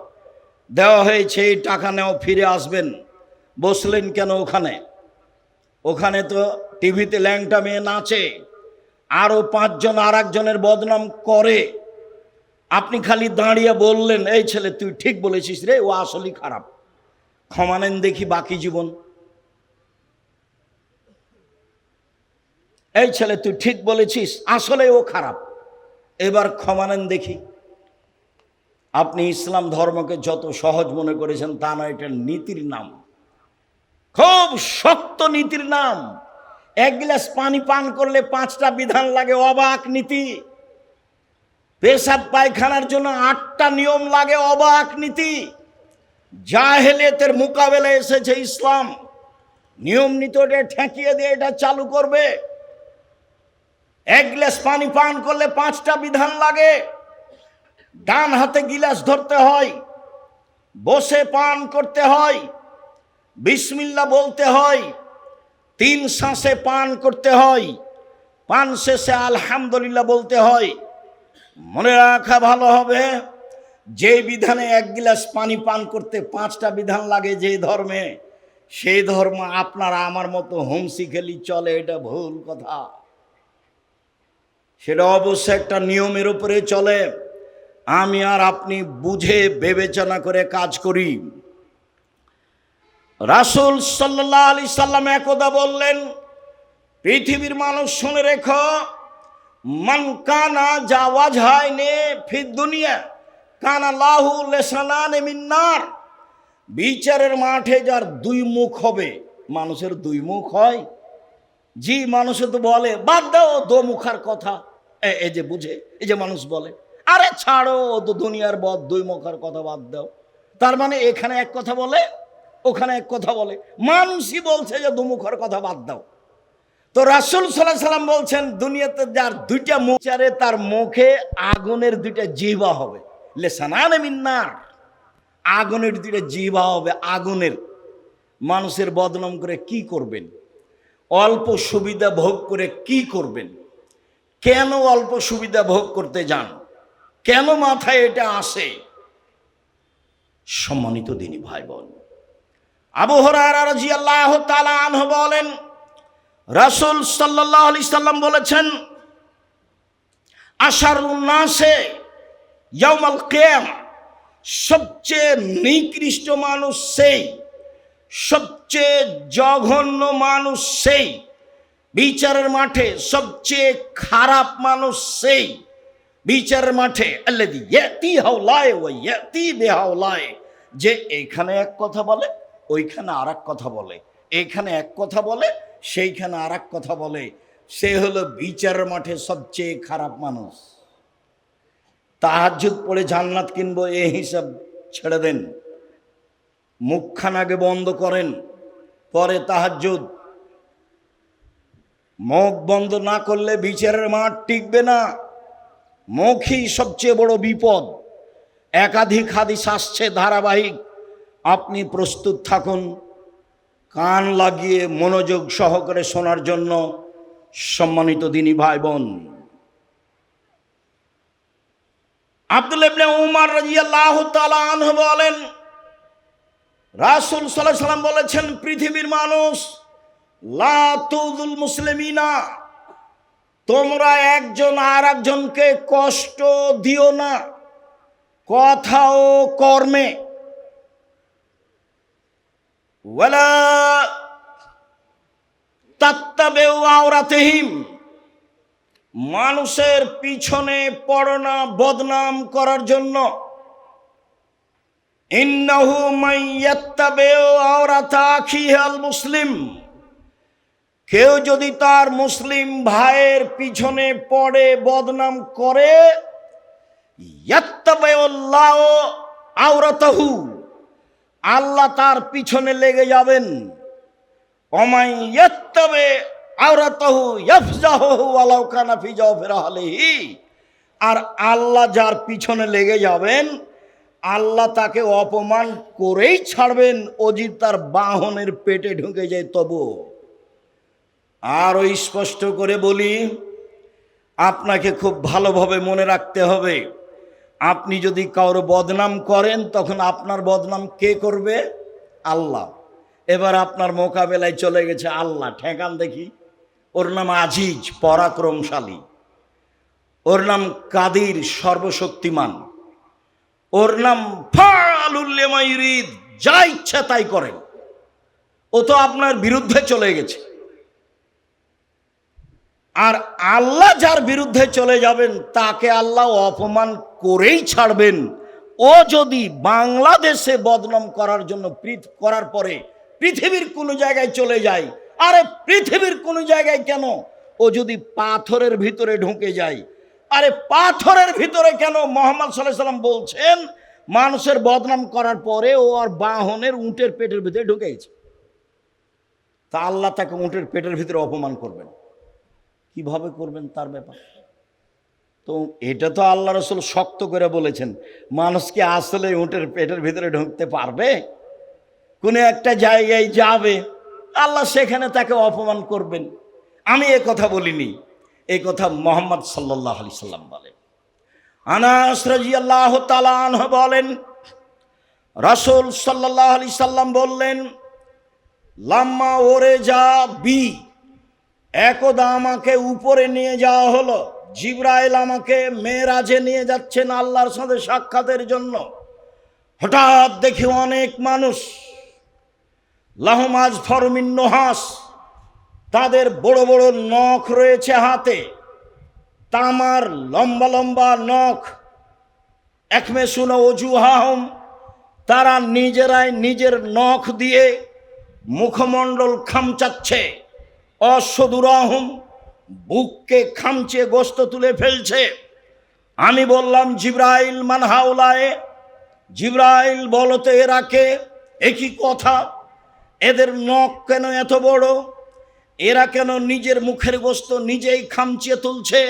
দেওয়া হয়েছে, এই টাকা নেও, ফিরে আসবেন। বসলেন কেন ওখানে? ওখানে তো টিভিতে ল্যাংটা মেয়ে নাচে, আরও 5 জন আর একজনের বদনাম করে। আপনি খালি দাঁড়িয়ে বললেন, এই ছেলে তুই ঠিক বলেছিস রে, ও আসলেই খারাপ, ক্ষমা নেন দেখি বাকি জীবন। এই ছেলে তুই ঠিক বলেছিস, আসলে ও খারাপ, এবার ক্ষমা নেন দেখি। আপনি ইসলাম ধর্মকে যত সহজ মনে করেছেন তা নয়, এটা নীতির নাম, খুব শক্ত নীতির নাম। এক গ্লাস পানি পান করলে 5টা বিধান লাগে, অবাক নীতি। পেশাব পায়খানার জন্য 8টা নিয়ম লাগে, অবাক নীতি। জাহেলিয়াতের মোকাবেলায় এসেছে ইসলাম, নিয়ম নীতিটা ঠেকিয়ে দিয়ে এটা চালু করবে। এক গ্লাস পানি পান করলে 5টা বিধান লাগে। ডান হাতে গিলাস ধরতে হয়, বসে পান করতে হয়, বিসমিল্লাহ বলতে হয়, 3 শ্বাসে পান করতে হয়, পান শেষে আলহামদুলিল্লাহ বলতে হয়। মনে রাখা ভালো হবে, যে বিধানে 1 গ্লাস পানি পান করতে 5টা বিধান লাগে যে ধর্মে, সেই ধর্ম আপনারা আমার মতো হোমসি খেলি চলে, এটা ভুল কথা। সেটা অবশ্যই একটা নিয়মের উপরে চলে। আমি আর আপনি বুঝে বিবেচনা করে কাজ করি। রাসূল সাল্লাল্লাহু আলাইহি সাল্লাম একদা বললেন, পৃথিবীর মানুষ শুনে রেখো, মান কানা জাওয়াজহাইনে ফিদ দুনিয়া কানা লাহু লিসানান মিন নার। বিচারের মাঠে যার 2 মুখ হবে। মানুষের 2 মুখ হয়? জি, মানুষে তো বলে, বাদ দাও দোমুখার কথা, এই যে বুঝে, এই যে মানুষ বলে, আরে ছাড়ো তো দুনিয়ার 2 মুখার কথা বাদ দাও। তার মানে এখানে এক কথা বলে, ওখানে এক কথা বলে, মানুষই বলছে যে 2 মুখার কথা বাদ দাও। তো রাসূল সাল্লাল্লাহু আলাইহি সাল্লাম বলছেন, দুনিয়াতে যার 2টা মুখ চারে তার মুখে আগুনের 2টা জিহ্বা হবে, লিসানান মিন নার, আগুনের 2টা জিহ্বা হবে, আগুনের। মানুষের বদনাম করে কি করবেন? অল্প সুবিধা ভোগ করে কি করবেন? কেন অল্প সুবিধা ভোগ করতে যান? কেন মাথায় এটা আসে? সম্মানিত দিনী ভাই বোন, আবু হুরায়রা রাদিয়াল্লাহু তাআলা আনহু বলেন, রাসূল সাল্লাল্লাহু আলাইহি সাল্লাম বলেছেন, আশারুন নাসে ইয়াউমাল কিয়ামা, সবচেয়ে নিকৃষ্ট মানুষ সেই, সবচেয়ে জঘন্য মানুষ সেই, বিচারের মাঠে সবচেয়ে খারাপ মানুষ সেই, বিচারের মাঠে আল্লাযী ইয়াতি হাওলায় ওয়া ইয়াতি বিহাওলায়, যে এখানে এক কথা বলে, ওইখানে আরেক কথা বলে, এখানে এক কথা বলে, সেইখানে আরেক কথা বলে, সে হলো বিচারের মাঠে সবচেয়ে খারাপ মানুষ। তাহাজ্জুদ পড়ে জান্নাত কিনবো এই হিসাব ছেড়ে দেন, মুখখান আগে বন্ধ করেন, পরে তাহাজ্জুদ। মুখ বন্ধ না করলে বিচারের মাঠ টিকবে না। মুখই সবচেয়ে বড় বিপদ। একাধিক হাদিস আসছে ধারাবাহিক, আপনি প্রস্তুত থাকুন কান লাগিয়ে মনোযোগ সহকারে শোনার জন্য। সম্মানিত দিনী ভাই বোন, আব্দুল্লাহ ইবনে উমর রাদিয়াল্লাহু তাআলা আনহু বলেন, রাসূল সাল্লাল্লাহু আলাইহি সাল্লাম বলেছেন, পৃথিবীর মানুষ লা তুযুল মুসলিমিনা, তোমরা একজন আর একজনকে কষ্ট দিও না কথা ও কর্মে। ওয়ালা তাত্তাবিউ আওরাতিহিম, মানুষের পিছনে পড়ো না বদনাম করার জন্য। ইন্নাহু মান ইয়াত্তাবিউ আওরাতা আখিহি আল মুসলিম, কেউ যদি তার মুসলিম ভাইয়ের পিছনে পড়ে বদনাম করে, ইয়াত্তাবিউল্লাহু আওরাতাহু, আল্লাহ তার পিছনে লেগে যাবেন। ওমাই ইয়াত্তাবি আওরাতাহু ইয়াফজাহু ওয়ালাউ কানা ফি জাওফির আহলিহি, আর আল্লাহ যার পিছনে লেগে যাবেন, আল্লাহ তাকে অপমান করেই ছাড়বেন, অজি তার বাহনের পেটে ঢুকে যায় তবু। আরও স্পষ্ট করে বলি, আপনাকে খুব ভালোভাবে মনে রাখতে হবে, আপনি যদি কারো বদনাম করেন তখন আপনার বদনাম কে করবে? আল্লাহ। এবার আপনার মোকাবেলায় চলে গেছে আল্লাহ, ঠেকান দেখি। ওর নাম আজিজ, পরাক্রমশালী, ওর নাম কাদির, সর্বশক্তিমান, ওর নাম ফাআলুল লিমা ইউরিদ, যা ইচ্ছা তাই করেন। ও তো আপনার বিরুদ্ধে চলে গেছে। আর আল্লাহ যার বিরুদ্ধে চলে যাবেন তাকে আল্লাহ অপমান করেই ছাড়বেন, ও যদি বাংলাদেশে বদনাম করার জন্য করার পরে পৃথিবীর কোনো জায়গায় চলে যায়, আরে পৃথিবীর কোনো জায়গায় কেন, ও যদি পাথরের ভিতরে ঢুকে যায়, আরে পাথরের ভিতরে কেন? মুহাম্মদ সাল্লাল্লাহু আলাইহি ওয়াসাল্লাম বলছেন মানুষের বদনাম করার পরে ও আর বাহনের উটের পেটের ভিতরে ঢুকে গেছে, তা আল্লাহ তাকে উটের পেটের ভিতরে অপমান করবেন। কিভাবে করবেন তার ব্যাপার তো এটা তো আল্লাহ রাসূল শক্ত করে বলেছেন। মানুষ কি আসলে উটের পেটের ভিতরে ঢুকতে পারবে? কোনো একটা জায়গায় যাবে, আল্লাহ সেখানে তাকে অপমান করবেন। আমি এ কথা বলিনি, এই কথা মুহাম্মদ সাল্লাল্লাহু আলাইহি সাল্লাম বলেন। আনাস রাদিয়াল্লাহু তাআলা আনহু বলেন, রাসূল সাল্লাল্লাহু আলাইহি সাল্লাম বললেন, লাম্মা ওরে যা বি, একদা আমাকে উপরে নিয়ে যাওয়া হলো। জিবরাইল আমাকে মেরাজে নিয়ে যাচ্ছেন আল্লাহর সাথে সাক্ষাতের জন্য। হঠাৎ দেখি অনেক মানুষ, লাহুম আজফারু মিন নুহাস, তাদের বড় বড় নখ রয়েছে হাতে, তামার লম্বা লম্বা নখ। একমেসুনা ওজুহাহুম, তারা নিজেরাই নিজের নখ দিয়ে মুখমণ্ডল খামচাচ্ছে। অসদুরাহুম, বুককে খামচে গোস্ত তুলে ফেলছে। আমি বললাম, জিবরাইল মান হাউলায়ে, জিবরাইল বলতে এরা কে? একই কথা, এদের নখ কেন এত বড়? এরা কেন নিজের মুখের গোস্ত নিজেই খামচিয়ে তুলছে?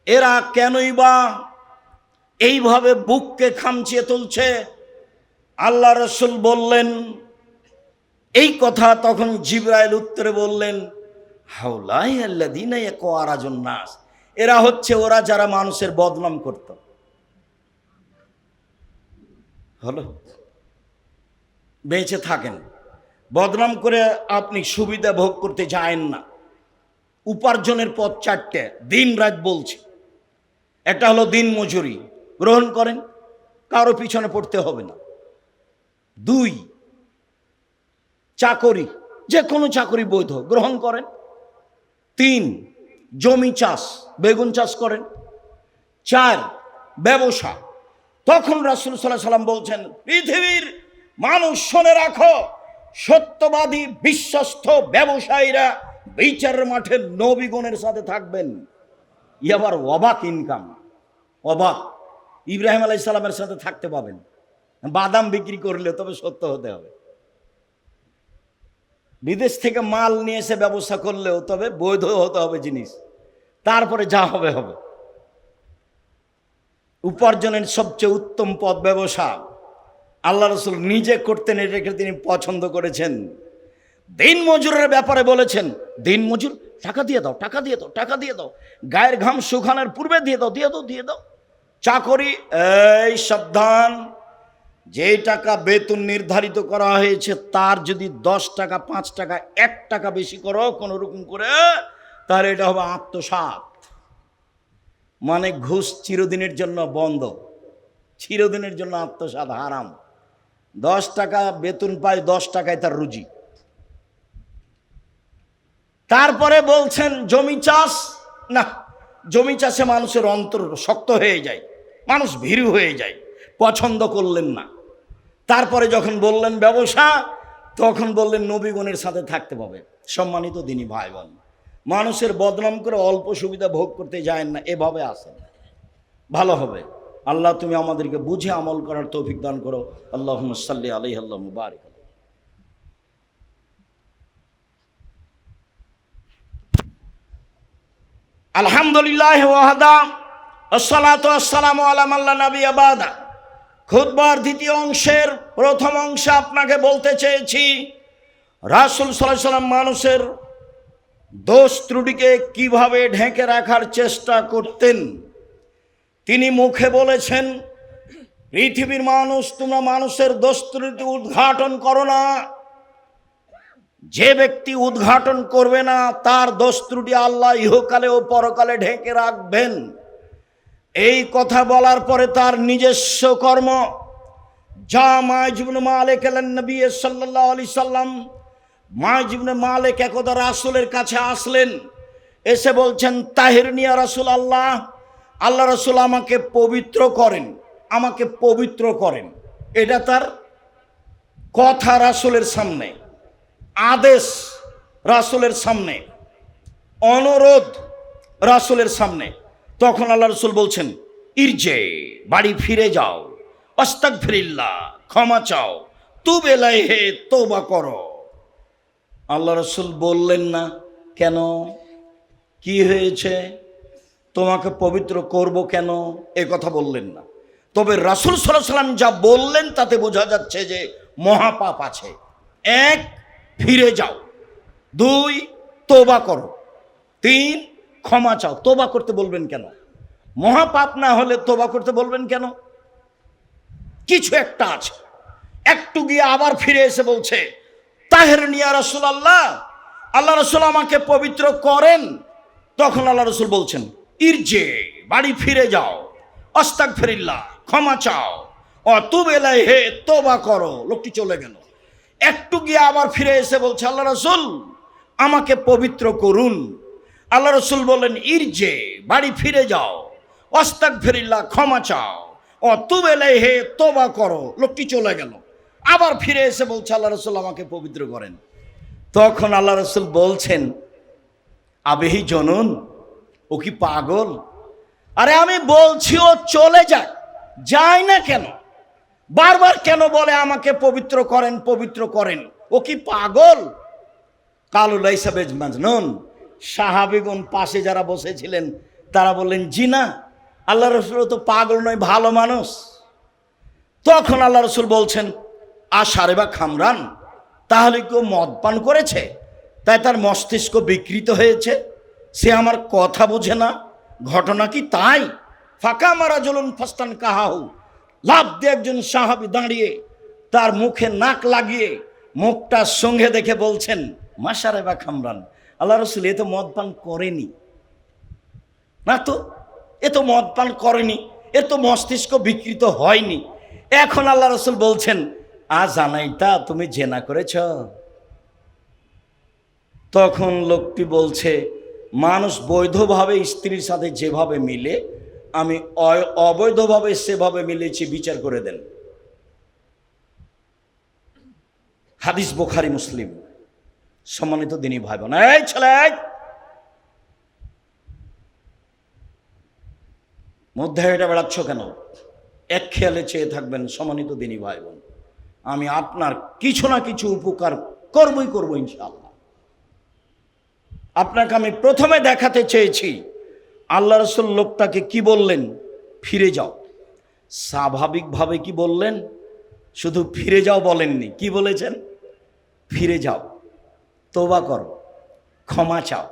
এরা কেনই বা এইভাবে বুককে খামচিয়ে তুলছে? আল্লাহ রাসূল বললেন এই কথা। তখন জিবরাইল উত্তরে বললেন, হাউলাই আল্লাযীনা ইয়াকুরাজুন নাস, এরা হচ্ছে ওরা যারা মানুষের বদনাম করত। হলো, বেঁচে থাকেন, বদনাম করে আপনি সুবিধা ভোগ করতে যায়েন না। উপার্জনের পথ চারটে, দিন রাত বলছি। একটা হলো দিন মজুরি, গ্রহণ করেন, কারো পিছনে পড়তে হবে না। 2, চাকরি, যে কোনো চাকরি বৈধ, গ্রহণ করেন। 3, জমি চাষ, বেগুন চাষ করেন। 4, ব্যবসা। তখন রাসূল সাল্লাল্লাহু আলাইহি সাল্লাম বলছেন, পৃথিবীর মানুষ শুনে রাখো, সত্যবাদী বিশ্বস্ত ব্যবসায়ীরা বিচারের মাঠে নবীগণের সাথে থাকবেন। আবার অবাক ইনকাম, অবাক। ইব্রাহিম আলাইহিস সালামের সাথে থাকতে পাবেন। বাদাম বিক্রি করলে তবে সত্য হতে হবে। বিদেশ থেকে মাল নিয়ে এসে ব্যবসা করলেও তবে বৈধ হতে হবে জিনিস, তারপরে যা হবে হবে। উপার্জনের সবচেয়ে উত্তম পথ ব্যবসা। আল্লাহ রাসূল নিজে করতেন, এটাকে তিনি পছন্দ করেছেন। দিন মজুরের ব্যাপারে বলেছেন, দিন মজুর টাকা দিয়ে দাও, টাকা দিয়ে দাও, টাকা দিয়ে দাও, গায়ের ঘাম শুকানোর পূর্বে দিয়ে দাও, দিয়ে দাও, দিয়ে দাও। চাকরি, এই সাবধান, যে টাকা বেতন নির্ধারিত করা হয়েছে তার যদি 10 টাকা, 5 টাকা, 1 টাকা বেশি করো কোনো রকম করে, তাহলে এটা হবে আত্মসাৎ। মানে ঘুষ চিরদিনের জন্য বন্ধ, চিরদিনের জন্য আত্মসাৎ হারাম। 10 টাকা বেতন পায়, 10 টাকায় তার রুজি। তারপরে বলছেন জমি চাষ, না, জমি চাষে মানুষের অন্তর শক্ত হয়ে যায়, মানুষ ভীরু হয়ে যায়, পছন্দ করলেন না। তারপরে যখন বললেন ব্যবসা, তখন বললেন নবীগণের সাথে থাকতে পাবে। সম্মানিত দিনী ভাই বোন, মানুষের বদনাম করে অল্প সুবিধা ভোগ করতে যায় না, এভাবে আসেন, ভালো হবে। আল্লাহ তুমি আমাদেরকে বুঝে আমল করার তৌফিক দান করো। আল্লাহুম্মা সাল্লি আলাইহি আল্লাহুম্মা বারিক। আলহামদুলিল্লাহ ওয়াহদা, আসসালাতু আসসালামু আলা মান লা নাবিয়্যা বাদা। খুতবার দ্বিতীয় অংশের প্রথম অংশে আপনাকে বলতে চেয়েছি, রাসূল সাল্লাল্লাহু আলাইহি সাল্লাম মানুষের দোষ ত্রুটিকে কিভাবে ঢেকে রাখার চেষ্টা করতেন। তিনি মুখে বলেছেন, পৃথিবীর মানুষ, তোমরা মানুষের দোষ ত্রুটি উদ্ঘাটন করো না। যে ব্যক্তি উদ্ঘাটন করবে না তার দোষ ত্রুটি আল্লাহ ইহকালে ও পরকালে ঢেকে রাখবেন। এই কথা বলার পরে তার নিজস্ব কর্ম, যা মাইজ ইবনে মালিক আন নবী সাল্লাল্লাহু আলাইহি সাল্লাম, মাইজ ইবনে মালিক একদা রাসূলের কাছে আসলেন, এসে বলছেন, তাহিরনি ইয়া রাসূলুল্লাহ, আল্লাহ রাসূল আমাকে পবিত্র করেন। আমাকে পবিত্র করেন। এটা তার কথা রাসূলের সামনে, আদেশ রাসূলের সামনে, অনুরোধ রাসূলের সামনে। তখন আল্লাহ রাসূল বলছেন, ইরজে, বাড়ি ফিরে যাও, আস্তাগফিরিল্লাহ, ক্ষমা চাও, তুব ইলাইহি, তওবা করো। আল্লাহ রাসূল বললেন না কেন, কি হয়েছে, তোমাকে পবিত্র করব কেন, এ কথা বললেন না। তবে রাসূল সাল্লাল্লাহু আলাইহি ওয়াসাল্লাম যা বললেন তাতে বোঝা যাচ্ছে যে মহাপাপ আছে। এক, ফিরে যাও। দুই, তওবা করো। তিন, ক্ষমা চাও। তওবা করতে বলবেন কেন? মহাপাপ না হলে তওবা করতে বলবেন কেন? কিছু একটা আছে। একটু গিয়ে আবার ফিরে এসে বলছে, তাহেরনি ইয়া রাসূলুল্লাহ, আল্লাহ রাসূল আমাকে পবিত্র করেন। তখন আল্লাহ রাসূল বলছেন, ইরজে, বাড়ি ফিরে যাও, আস্তাগফিরিল্লাহ, ক্ষমা চাও, অতুব ইলাইহি, তওবা করো। লোকটি চলে গেল। একটু গিয়ে আবার ফিরে এসে বলছে, আল্লাহ রাসূল আমাকে পবিত্র করুন। আল্লাহ রাসূল বললেন, ইরজে, বাড়ি ফিরে যাও, আস্তাগফিরিল্লাহ, ক্ষমা চাও, অতুব ইলাইহি, তওবা করো। লোকটি চলে গেল। আবার ফিরে এসে বলছে, আল্লাহ রাসূল আমাকে পবিত্র করেন। তখন আল্লাহ রাসূল বলছেন, আবেহি জনন, ও কি পাগল? আরে আমি বলছি ও চলে যাক, যায় না কেন? বারবার কেন বলে আমাকে পবিত্র করেন, পবিত্র করেন? ও কি পাগল? কালু লাইসা বিজ মাজনুন। সাহাবীগণ পাশে যারা বসেছিলেন তারা বললেন, জি না, আল্লাহ রাসূল তো পাগল নয়, ভালো মানুষ। তখন আল্লাহ রাসূল বলছেন, আশারে বা খামরান, তাহলে কেউ মদ পান করেছে, তাই তার মস্তিষ্ক বিকৃত হয়েছে, সে আমার কথা বোঝে না। ঘটনা কি তাই? ফাঁকা মারা জলুন ফাস্তান কাহাহু, লাভ দিয়ে একজন সাহাবী দাঁড়িয়ে তার মুখে নাক লাগিয়ে মুখটা সঙ্গে দেখে বলছেন, মাশারে বা খামরান, আল্লাহ রাসূল এ তো মদ পান করেনি। না তো, এ তো মদ পান করেনি, এর তো মস্তিষ্ক বিকৃত হয়নি। এখন আল্লাহ রাসূল বলছেন, জানাইতা তুমি জেনা করেছ? তখন লোকটি বলছে, মানুষ বৈধভাবে স্ত্রীর সাথে যেভাবে মিলে, আমি অবৈধভাবে সেভাবে মিলেছি, বিচার করে দেন। হাদিস বুখারী মুসলিম। সম্মানিত দিনী ভাই বোন, এই ছেলে, মধ্যে এটা বেড়াচ্ছ কেন? এক খেয়ালে চেয়ে থাকবেন। সম্মানিত দিনী ভাই বোন, আমি আপনার কিছু না কিছু উপকার করবই করবো ইনশাআল্লাহ। আপনাকে আমি প্রথমে দেখাতে চেয়েছি আল্লাহ রাসূল লোকটাকে কি বললেন, ফিরে যাও। স্বাভাবিকভাবে কি বললেন? শুধু ফিরে যাও বলেননি, কি বলেছেন? ফিরে যাও, তওবা করো, ক্ষমা চাও।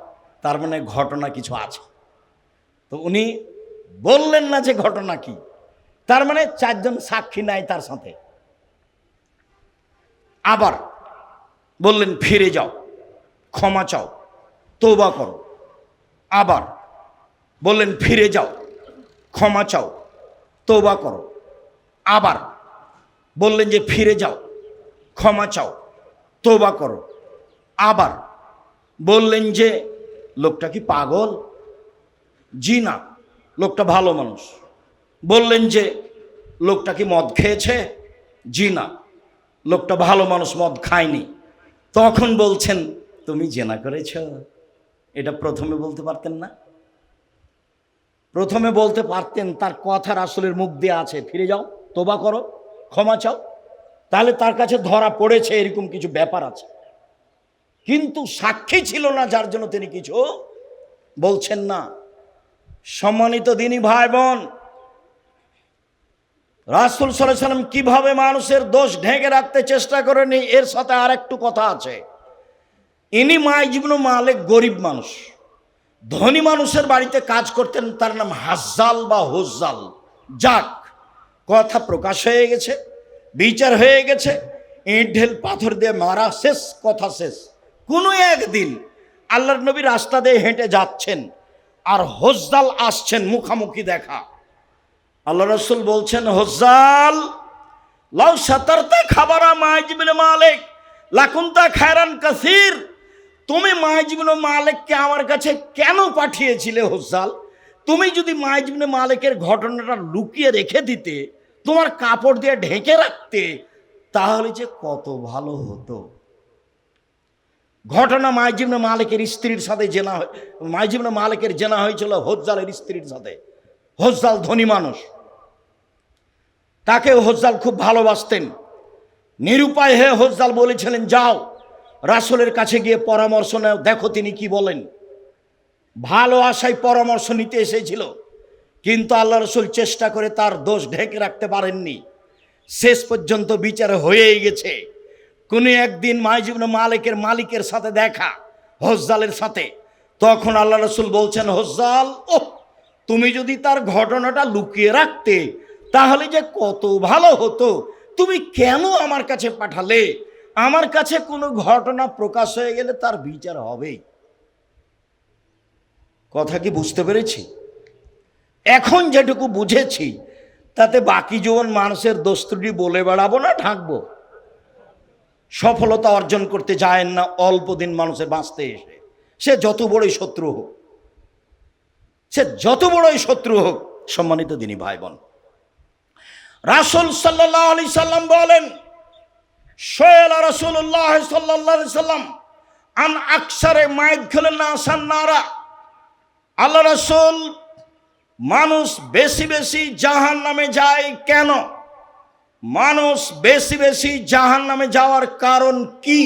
তার মানে ঘটনা কিছু আছে। তো উনি বললেন না যে ঘটনা কি। তার মানে চারজন সাক্ষী নাই তার সাথে। আবার বললেন, ফিরে যাও, ক্ষমা চাও, তওবা করো। আবার বললেন, ফিরে যাও, ক্ষমা চাও, তওবা করো। আবার বললেন যে ফিরে যাও, ক্ষমা চাও, তওবা করো। আবার বললেন যে লোকটা কি পাগল? জি না, লোকটা ভালো মানুষ। বললেন যে লোকটা কি মদ খেয়েছে? জি না, লোকটা ভালো মানুষ, মদ খায়নি। তখন বলছেন, তুমি জেনা করেছ? এটা প্রথমে বলতে পারতেন না? প্রথমে বলতে পারতেন, তার কথা রাসূলের মুখ দিয়ে আছে, ফিরে যাও, তওবা করো, ক্ষমা চাও। তাহলে তার কাছে ধরা পড়েছে এরকম কিছু ব্যাপার আছে। কিন্তু সাক্ষী ছিল না, যার জন্য তিনি কিছু বলছেন না। সম্মানিত দিনী ভাই বোন, রাসূল সাল্লাল্লাহু আলাইহি ওয়াসাল্লাম কিভাবে মানুষের দোষ ঢেকে রাখতে চেষ্টা করেনি, এর সাথে আর একটু কথা আছে। ইনি মাইজ ইবনে মালিক গরিব মানুষ, ধনী মানুষের বাড়িতে কাজ করতেন। তার নাম হাজ্জাল বা হুজ্জাল। যাক, কথা প্রকাশ হয়ে গেছে, বিচার হয়ে গেছে, ইট ঢেল পাথর দিয়ে মারা শেষ, কথা শেষ। কোনো একদিন আল্লাহর নবী রাস্তা দিয়ে হেঁটে যাচ্ছেন, আর হুজ্জাল আসছেন, মুখামুখি দেখা। আল্লাহ রাসূল বলছেন, হুজ্জাল, লাউ সাতারতা খাবারা মাইজ ইবনে মালিক লাকুনতা খায়রান কাসীর। তুমি মাইজ ইবনে মালিককে আমার কাছে কেন পাঠিয়েছিলে হুজ্জাল? তুমি যদি মাইজ ইবনে মালিকের ঘটনাটা লুকিয়ে রেখে দিতে তোমার কাপড় দিয়ে ঢেকে রাখতে, তাহলে যে কত ভালো হতো। ঘটনা মাইজ ইবনে মালিকের স্ত্রীর সাথে জেনা, মাইজ ইবনে মালিকের জেনা হয়েছিল হজ্জালের স্ত্রীর সাথে। হজ্জাল ধনী মানুষ, তাকে হজ্জাল খুব ভালোবাসতেন। নিরুপায় হয়ে হজ্জাল বলেছিলেন, যাও রাসূলের কাছে গিয়ে পরামর্শ নাও, দেখো তিনি কি বলেন। ভালো আশায় পরামর্শ নিতে এসেছিল, কিন্তু আল্লাহ রাসূল চেষ্টা করে তার দোষ ঢেকে রাখতে পারেননি। শেষ পর্যন্ত বিচার হয়েই গেছে। কোন একদিন মাইজ ইবনে মালিকের সাথে দেখা, হজ্জালের সাথে। তখন আল্লাহ রাসূল বলছেন, হজ্জাল, ওহ, তুমি যদি তার ঘটনাটা লুকিয়ে রাখতে, তাহলে যে কত ভালো হতো। তুমি কেন আমার কাছে পাঠালে? আমার কাছে কোনো ঘটনা প্রকাশ হয়ে গেলে তার বিচার হবেই। কথা কি বুঝতে পেরেছি? এখন যেটুকু বুঝেছি, তাতে বাকি জীবন মানুষের দোষ ত্রুটি বলে বেড়াবো না ঢাকবো? সফলতা অর্জন করতে যায় না অল্প দিন মানুষের বাঁচতে এসে, সে যত বড়ই শত্রু হোক, সে যত বড়ই শত্রু হোক। সম্মানিত দিনী ভাই বোন, রাসূল সাল্লাল্লাহু আলাইহি সাল্লাম বলেন, শায়ালা রাসূলুল্লাহ সাল্লাল্লাহু আলাইহি সাল্লাম আন আকসারে মাইদখালেন নাসান নারা। আল্লাহ রাসূল, মানুষ বেশি বেশি জাহান্নামে যায় কেন? মানুষ বেশি বেশি জাহান্নামে যাওয়ার কারণ কি?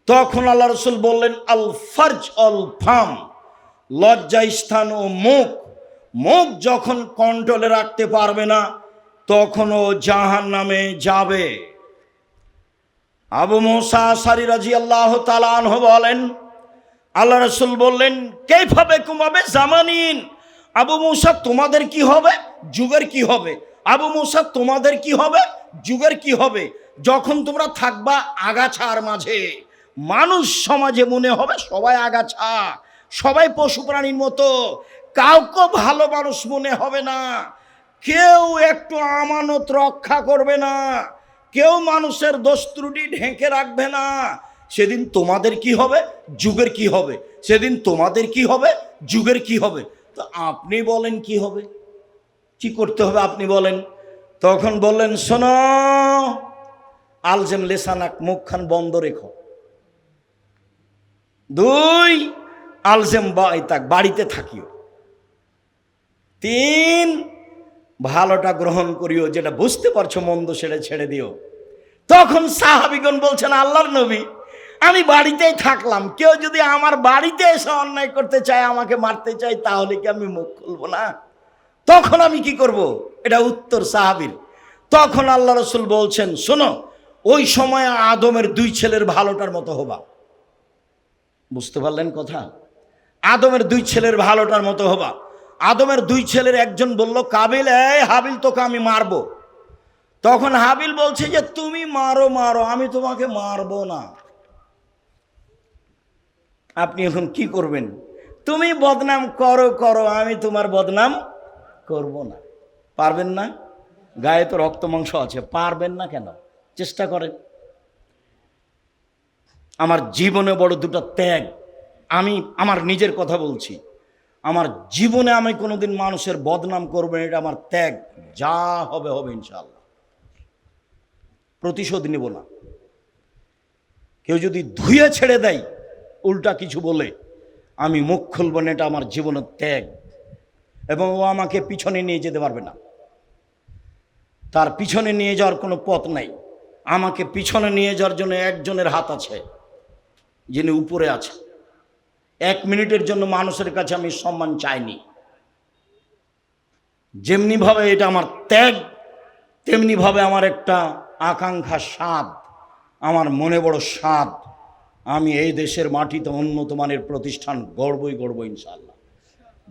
তখন আল্লাহ রাসূল বললেন, আল ফারজ অল ফাম, লজ্জা স্থান ও মুখ। মুখ যখন কন্ট্রোলে রাখতে পারবে না, তখন ও জাহান্নামে যাবে। আবু মুসা আশআরী রাদিয়াল্লাহু তাআলা আনহু বলেন, আল্লাহ রাসূল বললেন, কাইফা বিকুম আবে জামানিন। আবু মুসা, তোমাদের কি হবে? যুগের কি হবে? আবু মুসা, তোমাদের কি হবে? যুগের কি হবে? যখন তোমরা থাকবা আগাছার মাঝে, মানুষ সমাজে মনে হবে সবাই আগাছা, সবাই পশু প্রাণীর মতো, কাউকে ভালো মানুষ মনে হবে না, কেউ একটু আমানত রক্ষা করবে না, কেউ মানুষের দোষ ত্রুটি ঢেকে রাখবে না। সেদিন তোমাদের কি হবে? যুগের কি হবে? সেদিন তোমাদের কি হবে? যুগের কি হবে? তো আপনি বলেন কি হবে, কি করতে হবে আপনি বলেন। তখন বললেন, শোনো, আলজেম লেসানাক, মুখখান বন্ধ রেখো। 2, আলজেম বাইতাক, বাড়িতে থাকিও। 3, ভালোটা গ্রহণ করিও, যেটা বুঝতে পারছো মন্দ সেটা ছেড়ে দিও। তখন সাহাবীগণ বলছেন, আল্লাহর নবী, আমি বাড়িতেই থাকলাম, কেউ যদি আমার বাড়িতে এসে অন্যায় করতে চায়, আমাকে মারতে চায়, তাহলে কি আমি মুখ খুলবো না? তখন আমি কি করব? এটা উত্তর সাহাবীর। তখন আল্লাহ রাসূল বলছেন, শোনো, ওই সময় আদমের 2 ছেলের ভালোটার মতো হবা। বুঝতে পারলেন কথা? আদমের 2 ছেলের ভালোটার মতো হবা। আদমের 2 ছেলের একজন বলল, কাবিল, এই হাবিল, তোকে আমি মারবো। তখন হাবিল বলছে যে, তুমি মারো মারো, আমি তোমাকে মারবো না। আপনি এখন কি করবেন? তুমি বদনাম করো করো, আমি তোমার বদনাম করব না। পারবেন না? গায়ে তো রক্ত মাংস আছে, পারবেন না কেন? চেষ্টা করেন। আমার জীবনে বড় 2টা ত্যাগ। আমি আমার নিজের কথা বলছি, আমার জীবনে আমি কোনোদিন মানুষের বদনাম করব না, এটা আমার ত্যাগ। যা হবে হবে ইনশাআল্লাহ, প্রতিশোধ নেব না। কেউ যদি ধুয়ে ছেড়ে দেয় উল্টা কিছু বলে, আমি মুখ খুলব না, এটা আমার জীবনের ত্যাগ। এবং ও আমাকে পিছনে নিয়ে যেতে পারবে না, তার পিছনে নিয়ে যাওয়ার কোনো পথ নাই। আমাকে পিছনে নিয়ে যাওয়ার জন্য একজনের হাত আছে, যিনি উপরে আছে। 1 মিনিটের জন্য মানুষের কাছে আমি সম্মান চাইনি। যেমনিভাবে এটা আমার ত্যাগ, তেমনিভাবে আমার একটা আকাঙ্ক্ষা, স্বাদ, আমার মনে বড় স্বাদ, আমি এই দেশের মাটিতে উন্নত মানের প্রতিষ্ঠান গড়বই গড়ব ইনশাআল্লাহ,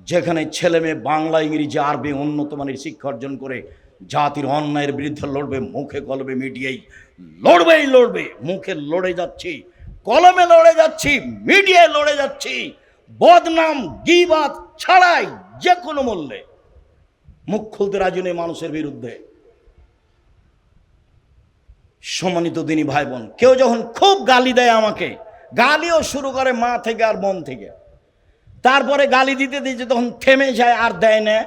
যেখানে ছেলে মেয়ে বাংলা, ইংরেজি, আরবি উন্নত মানের শিক্ষা অর্জন করে জাতির অন্যায়ের বিরুদ্ধে লড়বে। মুখে কলমে মিডিয়ায় লড়বেই লড়বে। মুখে লড়ে যাচ্ছি, কলমে লড়ে যাচ্ছি, মিডিয়ায় লড়ে যাচ্ছি, বদনাম গীবাত ছাড়াই যে কোনো মূল্যে মুখ খুলতে রাজি নেই মানুষের বিরুদ্ধে। সম্মানিত দিনী ভাই বোন, কেউ যখন খুব গালি দেয় আমাকে, গালিও শুরু করে মা থেকে আর বোন থেকে, তারপরে গালি দিতে দিতে তখন থেমে যায় আর দেয় না,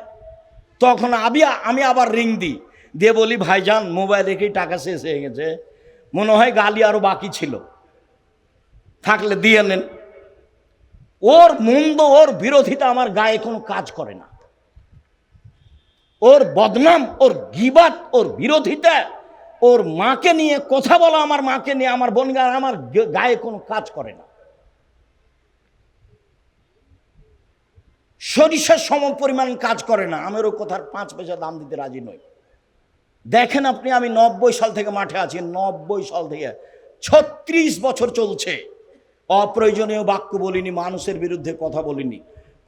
তখন আমি আবার রিং দিই, দিয়ে বলি ভাইজান মোবাইল রেখেই টাকা শেষ হয়ে গেছে, মনে হয় গালি আরো বাকি ছিল, থাকলে দিয়ে নেন। ওর মন্দ, ওর বিরোধিতা আমার গায়ে কোনো কাজ করে না। ওর বদনাম, ওর গিবাত, ওর বিরোধিতা, ওর মাকে নিয়ে কথা বলা, আমার মাকে নিয়ে, আমার বোনকে, আমার গায়ে কোনো কাজ করে না। সরিষার সম পরিমাণ কাজ করে না। আমার ও কথার 5 পয়সা দাম দিতে রাজি নই। দেখেন আপনি, আমি 90 সাল থেকে মাঠে আছি, 90 সাল থেকে 36 বছর চলছে। অপ্রয়োজনীয় বাক্য বলিনি, মানুষের বিরুদ্ধে কথা বলিনি,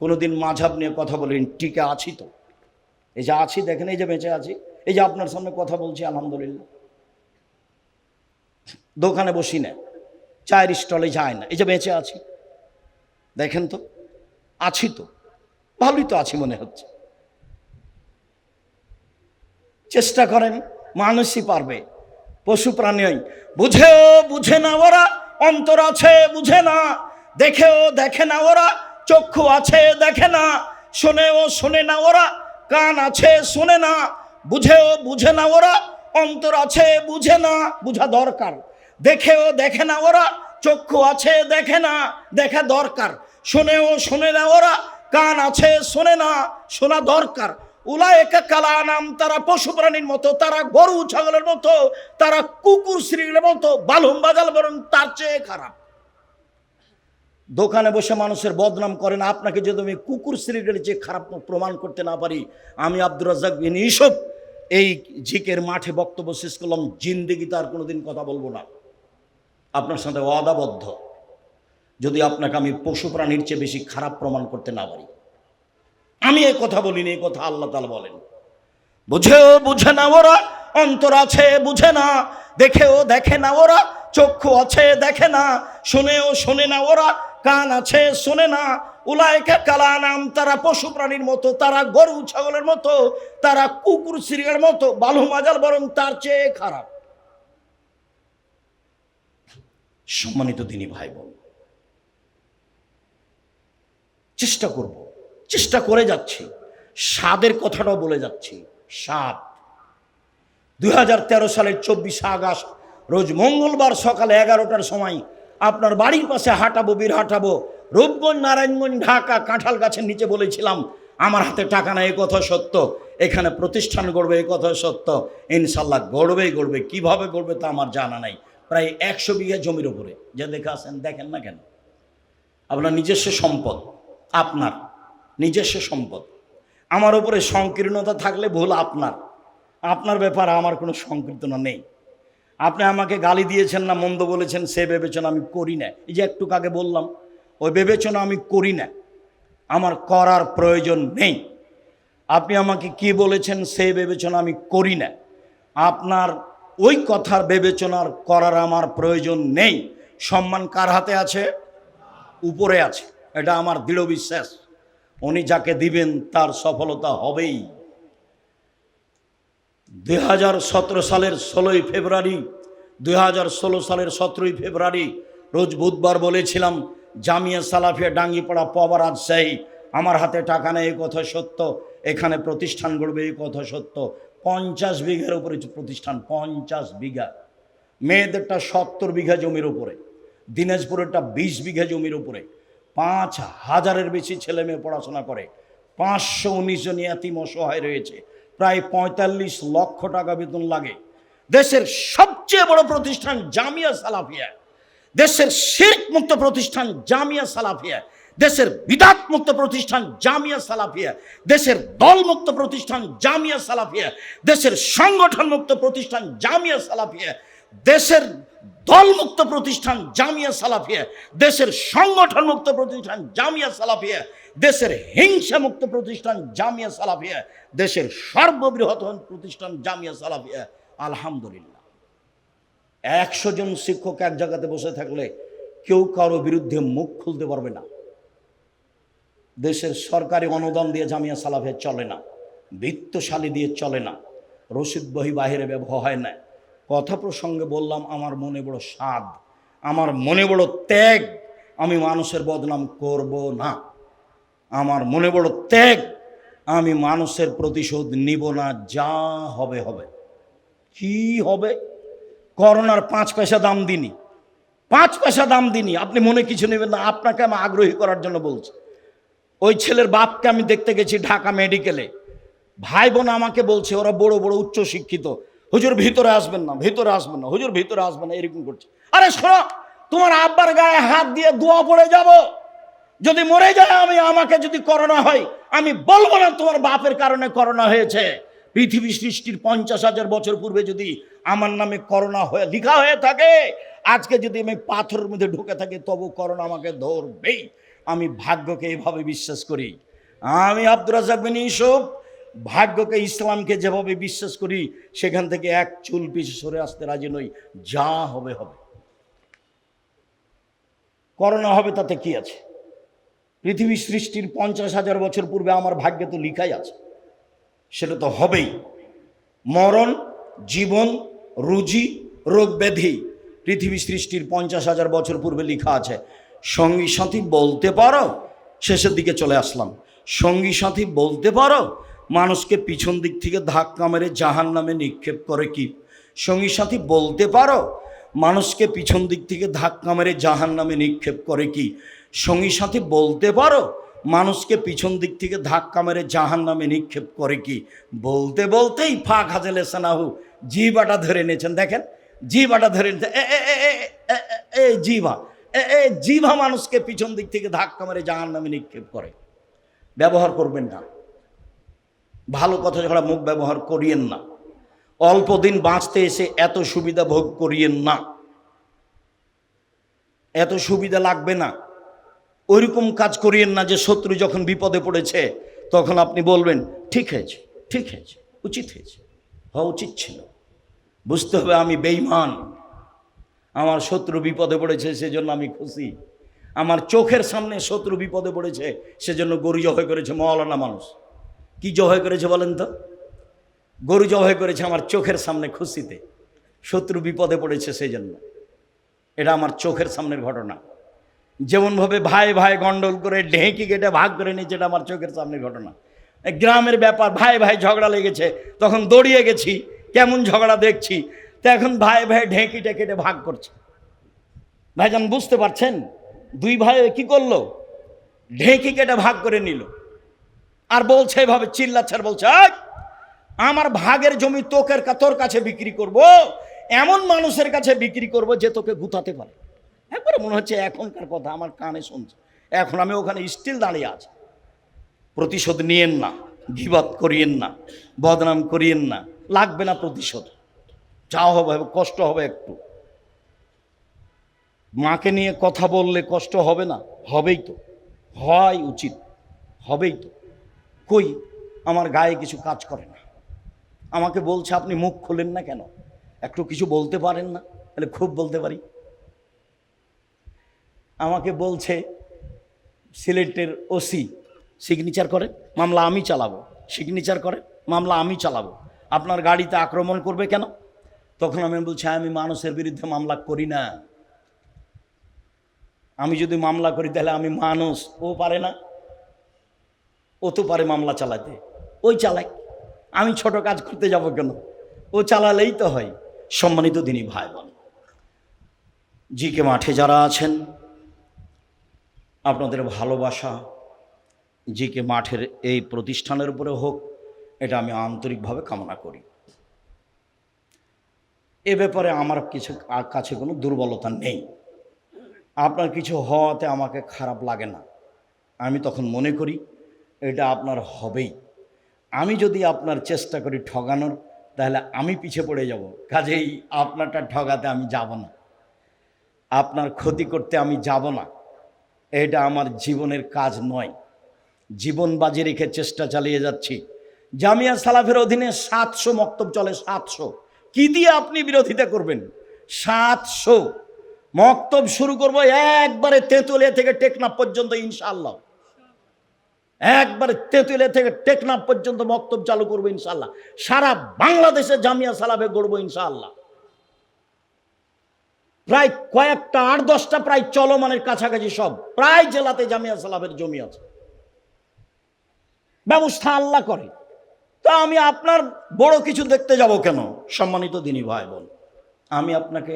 কোনোদিন মাঝহাব নিয়ে কথা বলিনি। টিকে আছি তো, এই যে আছি দেখেন, এই যে বেঁচে আছি, এই যে আপনার সামনে কথা বলছি, আলহামদুলিল্লাহ। দোকানে বসি না, চায়ের স্টলে যায় না, এই যে বেঁচে আছি, দেখেন তো, আছি তো, ভালোই তো আছি মনে হচ্ছে। চেষ্টা করেন, মানুষই পারবে, পশু প্রাণী বুঝেও বুঝে না ওরা, অন্তর আছে বুঝে না, দেখেও দেখে না ওরা, চক্ষু আছে দেখে না, শোনেও শোনে না ওরা, কান আছে শোনে না, বুঝেও বুঝে না ওরা, অন্তর আছে বুঝে না, বুঝা দরকার। দেখেও দেখে না ওরা, চক্ষু আছে দেখে না, দেখা দরকার। শোনেও শোনে না ওরা, কান আছে শোনে না, শোনা দরকার। উলায়েকা কালানাম, তারা পশু প্রাণীর মতো, তারা গরু ছাগলের মতো, তারা কুকুর শ্রীর মতো, বালুম বাজাল বরং তার চেয়ে খারাপ। দোকানে বসে মানুষের বদনাম করেন, আপনাকে যদি আমি কুকুর শ্রীর চেয়ে খারাপ প্রমাণ করতে না পারি, আমি আব্দুর রাজ্জাক বিন ইউসুফ এই ঝিকের মাঠে বক্তব্য শেষ করলাম, জিন্দেগিতে আর কোনোদিন কথা বলবো না। আপনার সাথে ওয়াদাবদ্ধ, যদি আপনাকে আমি পশু প্রাণীর চেয়ে বেশি খারাপ প্রমাণ করতে না পারি। আমি এই কথা বলিনি, এই কথা আল্লাহ তাআলা বলেন। বুঝেও বুঝে না ওরা, অন্তর আছে বুঝে না, দেখেও দেখে না ওরা, চক্ষু আছে দেখে না, শুনেও শোনে না ওরা, কান আছে শোনে না। উলায়েকা কালানাম, তারা পশু প্রাণীর মতো, তারা গরু ছাগলের মতো, তারা কুকুর শ্রীর মতো, বালু মাজাল বরং তার চেয়ে খারাপ। সম্মানিত দিনী ভাই বোন, চেষ্টা করব, চেষ্টা করে যাচ্ছি, স্বাদের কথাটাও বলে যাচ্ছি। স্বাদ 2013 সালের 24 আগস্ট রোজ মঙ্গলবার সকালে 11টার সময় আপনার বাড়ির পাশে হাঁটাবো, বীর হাঁটাবো, রূপগঞ্জ, নারায়ণগঞ্জ, ঢাকা, কাঁঠাল গাছের নিচে বলেছিলাম আমার হাতে টাকা নাই, এ কথা সত্য। এখানে প্রতিষ্ঠান গড়বে, এ কথা সত্য। ইনশাল্লাহ গড়বেই গড়বে, কিভাবে গড়বে তা আমার জানা নাই। প্রায় 100 বিঘা জমির উপরে, যে দেখে আসেন, দেখেন না কেন? আপনার নিজস্ব সম্পদ, আপনার নিজস্ব সম্পদ। আমার উপরে সংকীর্ণতা থাকলে ভুল আপনার, আপনার ব্যাপারে আমার কোনো সংকীর্ণতা নেই। আপনি আমাকে গালি দিয়েছেন না, মন্দ বলেছেন, সে বিবেচনা আমি করি না। এই যে একটু আগে বললাম, ওই বিবেচনা আমি করি না, আমার করার প্রয়োজন নেই। আপনি আমাকে কি বলেছেন, সেই বিবেচনা আমি করি না। আপনার ওই কথার বিবেচনার করার আমার প্রয়োজন নেই। সম্মান কার হাতে আছে? উপরে আছে, এটা আমার দৃঢ় বিশ্বাস। উনি যাকে দিবেন তার সফলতা হবেই। 2017 সালের 16ই ফেব্রুয়ারি, 2016 সালের 17ই ফেব্রুয়ারি রোজ বুধবার বলেছিলাম, জামিয়া সালাফিয়া ডাঙ্গিপাড়া পবা রাজশাহী, আমার হাতে টাকা নেই, এই কথা সত্য। এখানে প্রতিষ্ঠান গড়বে, এই কথা সত্য। 50 বিঘার উপরে প্রতিষ্ঠান, 50 বিঘা। মেয়েদেরটা 70 বিঘা জমির উপরে, দিনাজপুরেরটা 20 বিঘা জমির উপরে। 5000-এর বেশি ছেলে মেয়ে পড়াশোনা করে, 519 জন ইয়াতীম অসহায় রয়েছে, প্রায় 45 লক্ষ টাকা বেতন লাগে। দেশের সবচেয়ে বড় প্রতিষ্ঠান জামিয়া সালাফিয়া, দেশের শিরক মুক্ত প্রতিষ্ঠান জামিয়া সালাফিয়া, দেশের বিদআত মুক্ত প্রতিষ্ঠান জামিয়া সালাফিয়া, দেশের দল মুক্ত প্রতিষ্ঠান জামিয়া সালাফিয়া, দেশের সংগঠন মুক্ত প্রতিষ্ঠান জামিয়া সালাফিয়া, দেশের দল মুক্ত প্রতিষ্ঠান জামিয়া সালাফিয়া, দেশের সংগঠন মুক্ত প্রতিষ্ঠান জামিয়া সালাফিয়া, দেশের হিংসা মুক্ত প্রতিষ্ঠান জামিয়া সালাফিয়া, দেশের সর্ববৃহৎ প্রতিষ্ঠান জামিয়া সালাফিয়া। আলহামদুলিল্লাহ, 100 জন শিক্ষক এক জায়গাতে বসে থাকলে কেউ কারো বিরুদ্ধে মুখ খুলতে পারবে না। দেশের সরকারি অনুদান দিয়ে জামিয়া সালাফিয়া চলে না, বিত্তশালী দিয়ে চলে না, রশিদ বহি বাহিরে ব্যবহার হয় না। কথা প্রসঙ্গে বললাম, আমার মনে বড় স্বাদ, আমার মনে বড় ত্যাগ, আমি মানুষের বদনাম করব না। আমার মনে বড় ত্যাগ, আমি মানুষের প্রতিশোধ নিব না, যা হবে হবে। কি হবে? করোনার 5 পয়সা দাম দিনি, 5 পয়সা দাম দিনি। আপনি মনে কিছু নেবেন না, আপনাকে আমি আগ্রহী করার জন্য বলছি। ওই ছেলের বাপকে আমি দেখতে গেছি ঢাকা মেডিকেলে। ভাই বোন আমাকে বলছে, ওরা বড় বড় উচ্চ শিক্ষিত, হুজুর ভিতরে আসবেন না, ভিতরে আসবেন না, হুজুর ভিতরে আসবেন না, এরকম করছে। আরে শোনো, তোমার আব্বার গায়ে হাত দিয়ে দোয়া পড়ে যাব, যদি মরে যায় আমি, আমাকে যদি করোনা হয়, আমি বলবো না তোমার বাপের কারণে করোনা হয়েছে। পৃথিবী সৃষ্টির 50,000 বছর পূর্বে যদি আমার নামে করোনা হয়ে লেখা হয়ে থাকে, আজকে যদি আমি পাথরের মধ্যে ঢুকে থাকি, তবু করোনা আমাকে ধরবেই। আমি ভাগ্যকে এইভাবে বিশ্বাস করি। আমি আব্দুর রাজ্জাক বিন ইউসুফ ভাগ্যকে, ইসলামকে যেভাবে বিশ্বাস করি, সেখান থেকে এক চুল পিছু সরে আসতে রাজি নই। যা হবে হবে। করোনা হবে তাতে কি আছে? পৃথিবী সৃষ্টির 50,000 বছর পূর্বে আমার ভাগ্যে তো লিখাই আছে, সেটা তো হবেই। মরণ, জীবন, রুজি, রোগ ব্যাধি পৃথিবী সৃষ্টির 50,000 বছর পূর্বে লেখা আছে। সঙ্গী সাথী বলতে পারো, শেষের দিকে চলে আসলাম, সঙ্গী সাথী বলতে পারো মানুষকে পিছন দিক থেকে ধাক্কা মেরে জাহান্নামে নিক্ষেপ করে কি? সঙ্গী সাথী বলতে পারো মানুষকে পিছন দিক থেকে ধাক্কা মেরে জাহান্নামে নিক্ষেপ করে কি? সঙ্গী সাথী বলতে পারো মানুষকে পিছন দিক থেকে ধাক্কা মেরে জাহান্নামে নিক্ষেপ করে কি? বলতে বলতেই ফাঁক হাজেলে সানাহু, জিবাটা ধরে নিয়েছেন। দেখেন, জিবাটা ধরে নিয়েছেন। জিভা, জিভা মানুষকে পিছন দিক থেকে ধাক্কা মেরে জাহান্নামে নিক্ষেপ করে। ব্যবহার করবেন না, ভালো কথা ছাড়া মুখ ব্যবহার করিয়েন না। অল্প দিন বাঁচতে এসে এত সুবিধা ভোগ করিয়েন না, এত সুবিধা লাগবে না। ওইরকম কাজ করিয়েন না যে শত্রু যখন বিপদে পড়েছে তখন আপনি বলবেন ঠিক হয়েছে, ঠিক হয়েছে, উচিত হয়েছে, হওয়া উচিত ছিল। বুঝতে হবে আমি বেঈমান, আমার শত্রু বিপদে পড়েছে সেজন্য আমি খুশি। আমার চোখের সামনে শত্রু বিপদে পড়েছে সেজন্য গরু জবাই করেছে মওলানা মানুষ। কি জবাই করেছে বলেন তো? গরু জবাই করেছে আমার চোখের সামনে খুশিতে। শত্রু বিপদে পড়েছে সেই জন্য। এটা আমার চোখের সামনের ঘটনা। যেমনভাবে ভাই ভাই গন্ডল করে ঢেঁকি কেটে ভাগ করে নিয়েছে, এটা আমার চোখের সামনের ঘটনা। গ্রামের ব্যাপার, ভাই ভাই ঝগড়া লেগেছে, তখন দৌড়িয়ে গেছি, কেমন ঝগড়া দেখছি, তো এখন ভাই ভাই ঢেঁকিটা কেটে ভাগ করছে। ভাইজান বুঝতে পারছেন? দুই ভাই কি করলো? ঢেঁকি কেটে ভাগ করে নিল। আর বলছে এভাবে চিল্লাচ্ছার, বলছে আমার ভাগের জমি তোর কাছে বিক্রি করব, এমন মানুষের কাছে বিক্রি করব যে তোকে গুতাতে পারে। একবারে মনে হচ্ছে এখনকার কথা আমার কানে শুনছে। এখন আমি ওখানে স্টিল দাঁড়িয়ে আছি। প্রতিশোধ নিয়েন না, গীবত করিয়েন না, বদনাম করিয়েন না, লাগবে না প্রতিশোধ। যা হবে কষ্ট হবে একটু। মাকে নিয়ে কথা বললে কষ্ট হবে না? হবেই তো, হয় উচিত, হবেই তো। কই আমার গায়ে কিছু কাজ করে না, আমাকে বলছে আপনি মুখ খোলেন না কেন, একটু কিছু বলতে পারেন না? তাহলে খুব বলতে পারি। আমাকে বলছে সিলেটের ওসি সিগনেচার করেন, মামলা আমি চালাবো, সিগনেচার করেন, মামলা আমি চালাবো, আপনার গাড়িতে আক্রমণ করবে কেন? তখন আমি বলছি আমি মানুষের বিরুদ্ধে মামলা করি না। আমি যদি মামলা করি তাহলে আমি মানুষ, ও পারে না? ও তো পারে মামলা চালাতে, ওই চালাই, আমি ছোট কাজ করতে যাব কেন? ও চালালেই তো হয়। সম্মানিত দিনী ভাই বোন, জিকে মাঠে যারা আছেন, আপনাদের ভালোবাসা জিকে মাঠের এই প্রতিষ্ঠানের উপরে হোক, এটা আমি আন্তরিকভাবে কামনা করি। এ ব্যাপারে আমার কিছু কাছে কোনো দুর্বলতা নেই। আপনার কিছু হওয়াতে আমাকে খারাপ লাগে না। আমি তখন মনে করি এটা আপনার হবেই। আমি যদি আপনার চেষ্টা করি ঠগানোর, তাহলে আমি পিছে পড়ে যাব। কাজেই আপনারটা ঠগাতে আমি যাব না, আপনার ক্ষতি করতে আমি যাব না। এটা আমার জীবনের কাজ নয়। জীবন বাজি রেখে চেষ্টা চালিয়ে যাচ্ছি। জামিয়া সালাফের অধীনে 700 মক্তব চলে। 700 কি দিয়ে আপনি বিরোধিতা করবেন? 700 মক্তব শুরু করব একবারে তেঁতুলিয়া থেকে টেকনাফ পর্যন্ত ইনশাআল্লাহ। একবারে তেঁতুলিয়া থেকে টেকনাফ পর্যন্ত মক্তব চালু করবো ইনশাআল্লাহ। সারা বাংলাদেশে জামিয়া সালাফে গড়বো ইনশাআল্লাহ। প্রায় কয়েকটা 8-10টা প্রায় চলমানের কাছাকাছি সব প্রায় জেলাতে জামিয়া সালাফের জমি আছে। ব্যবস্থা আল্লাহ করে, তা আমি আপনার বড় কিছু দেখতে যাব কেন? সম্মানিত দিনী ভাই বোন, আমি আপনাকে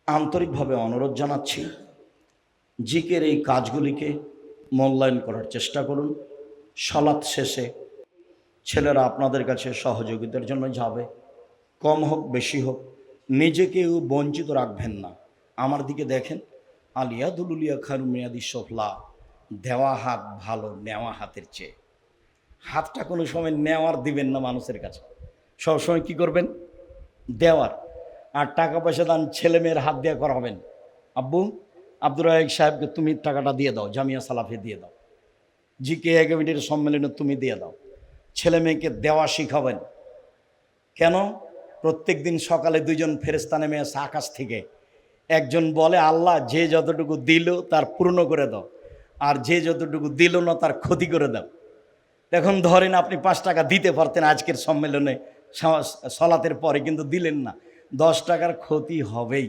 আন্তরিকভাবে অনুরোধ জানাচ্ছি, জিকের এই কাজগুলিকে মূল্যায়ন করার চেষ্টা করুন। সালাত শেষে ছেলেরা আপনাদের কাছে সহযোগিতার জন্য যাবে, কম হোক বেশি হোক, নিজেকেও বঞ্চিত রাখবেন না। আমার দিকে দেখেন, আলিয়া দুলুলিয়া খারু মেয়াদি সফলা, দেওয়া হাত ভালো নেওয়া হাতের চেয়ে। হাতটা কোনো সময় নেওয়ার দিবেন না মানুষের কাছে, সবসময় কি করবেন? দেওয়ার। আর টাকা পয়সা দান ছেলে মেয়ের হাত দিয়ে করাবেন। আব্বু, আব্দুর রাজাক সাহেবকে তুমি টাকাটা দিয়ে দাও, জামিয়া সালাফে দিয়ে দাও, জিকে একাডেমির সম্মেলনে তুমি দিয়ে দাও। ছেলে মেয়েকে দেওয়া শিখাবেন। কেন? প্রত্যেক দিন সকালে দুইজন ফেরেশতা নেমে আসে আকাশ থেকে। একজন বলে, আল্লাহ যে যতটুকু দিল তার পূর্ণ করে দাও, আর যে যতটুকু দিল না তার ক্ষতি করে দাও। এখন ধরেন আপনি 5 টাকা দিতে পারতেন আজকের সম্মেলনে সলাতের পরে, কিন্তু দিলেন না, 10 টাকার ক্ষতি হবেই।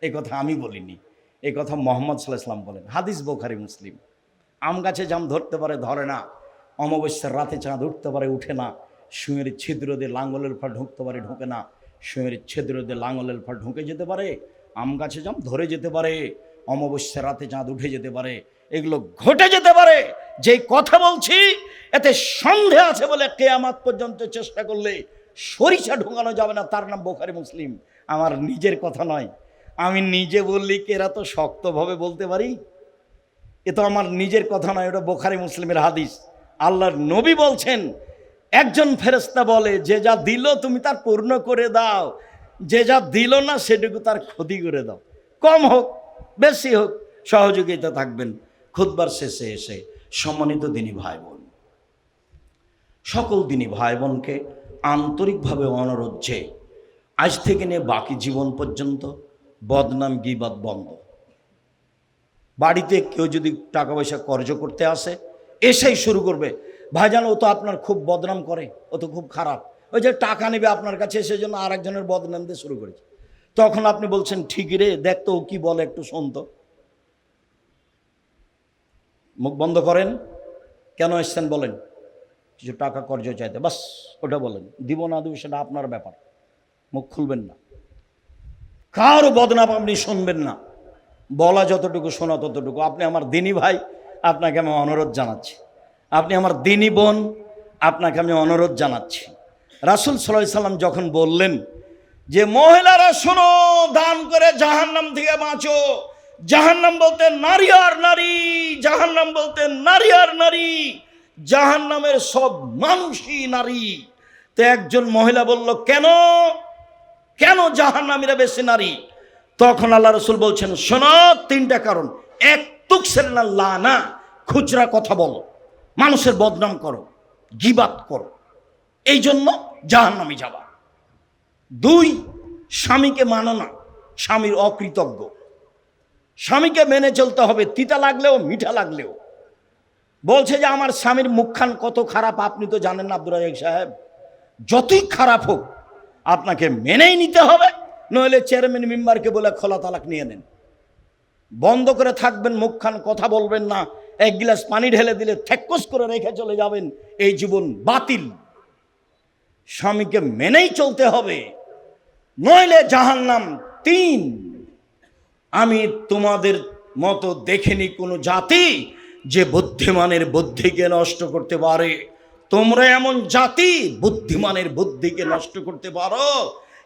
এই কথা আমি বলিনি, এই কথা মুহাম্মদ সাল্লাল্লাহু আলাইহি ওয়াসাল্লাম বলেন। হাদিস বুখারী মুসলিম। আম গাছে জাম ধরতে পারে ধরে না, অমাবস্যার রাতে চাঁদ উঠতে পারে উঠে না, সুঁয়ের ছিদ্র দিয়ে লাঙ্গলের ফা ঢুকতে পারে ঢুকে না, সুঁয়ের ছিদ্র দিয়ে লাঙ্গলের ফা ঢুকে যেতে পারে, আম গাছে জাম ধরে যেতে পারে, অমাবস্যার রাতে চাঁদ উঠে যেতে পারে, এগুলো ঘটে যেতে পারে। যেই কথা বলছি এতে সন্দেহ আছে বলে কিয়ামত পর্যন্ত চেষ্টা করলে সরিষা ঢোকানো যাবে না। তার নাম বুখারী মুসলিম, আমার নিজের কথা নয়। আমি নিজে বললি কি এরা তো শক্তভাবে বলতে পারি? এ তো আমার নিজের কথা নয়, ওটা বুখারী মুসলিমের হাদিস। আল্লাহর নবী বলছেন, একজন ফেরেশতা বলে, যে যা দিল তুমি তার পূর্ণ করে দাও, যে যা দিল না সেটুকু তার ক্ষতি করে দাও। কম হোক বেশি হোক সহযোগিতা থাকবেন। খুতবার শেষে এসে সম্মানিত দিনী ভাই বোন, সকল দিনী ভাই বোনকে আন্তরিকভাবে অনুরোধ যে আজ থেকে নিয়ে বাকি জীবন পর্যন্ত বদনাম গীবত বন্ধ। বাড়িতে কেউ যদি টাকা পয়সা কর্জ করতে আসে, এসেই শুরু করবে, ভাইজান ও তো আপনার খুব বদনাম করে, ও তো খুব খারাপ, ওই যে টাকা নেবে আপনার কাছে, সেই জন্য আর একজনের বদনাম দিয়ে শুরু করেছে। তখন আপনি বলছেন, ঠিকই রে, দেখ তো ও কি বলে, একটু শোন তো। মুখ বন্ধ করেন। কেন এসছেন বলেন? কিছু টাকা কর্জ চাইতে, বাস ওটা বলেন। দিব না দিব সেটা আপনার ব্যাপার, মুখ খুলবেন না, কারো বদনাম আপনি শুনবেন না। বলা যতটুকু শোনা ততটুকু। আপনি আমার দিনী ভাই, আপনাকে আমি অনুরোধ জানাচ্ছি। আপনি আমার দিনী বোন, আপনাকে আমি অনুরোধ জানাচ্ছি। রাসূল সাল্লাল্লাহু আলাইহি সাল্লাম যখন বললেন যে মহিলারা শোনো, দান করে জাহান্নাম থেকে বাঁচো। জাহান্নাম বলতে নারী আর নারী, জাহান্নাম বলতে নারী আর নারী, জাহান্নামের সব মানুষই নারী। তো একজন মহিলা বলল, কেন কেন জাহান্নামীরা বেশি নারী? তখন আল্লাহ রাসূল বলছেন, শোনো, 3টা কারণ। এক, তুকসিরনা লানা, খুচরা কথা বলো, মানুষের বদনাম করো, গীবাত করো, এই জন্য জাহান্নামে যাবা। 2, স্বামীকে মানো না, স্বামীর অকৃতজ্ঞ। স্বামীকে মেনে চলতে হবে, তিতা লাগলেও মিঠা লাগলেও। বলছে যে আমার স্বামীর মুখখান কত খারাপ, আপনি তো জানেন না আব্দুর রাজাক সাহেব। যতই খারাপ হোক আপনাকে মেনেই নিতে হবে, নইলে চেয়ারম্যান মেম্বারকে বলে খোলা তালাক নিয়ে নেন। বন্ধ করে থাকবেন মুখখান, কথা বলবেন না। 1 গ্লাস পানি ঢেলে দিলে থেক্কস করে রেখে চলে যাবেন, এই জীবন বাতিল। স্বামীকে মেনেই চলতে হবে, নইলে জাহান্নাম। 3, আমি তোমাদের মতো দেখিনি কোনো জাতি যে বুদ্ধিমানের বুদ্ধিকে নষ্ট করতে পারে। তোমরা এমন জাতি, বুদ্ধিমানের বুদ্ধিকে নষ্ট করতে পারো।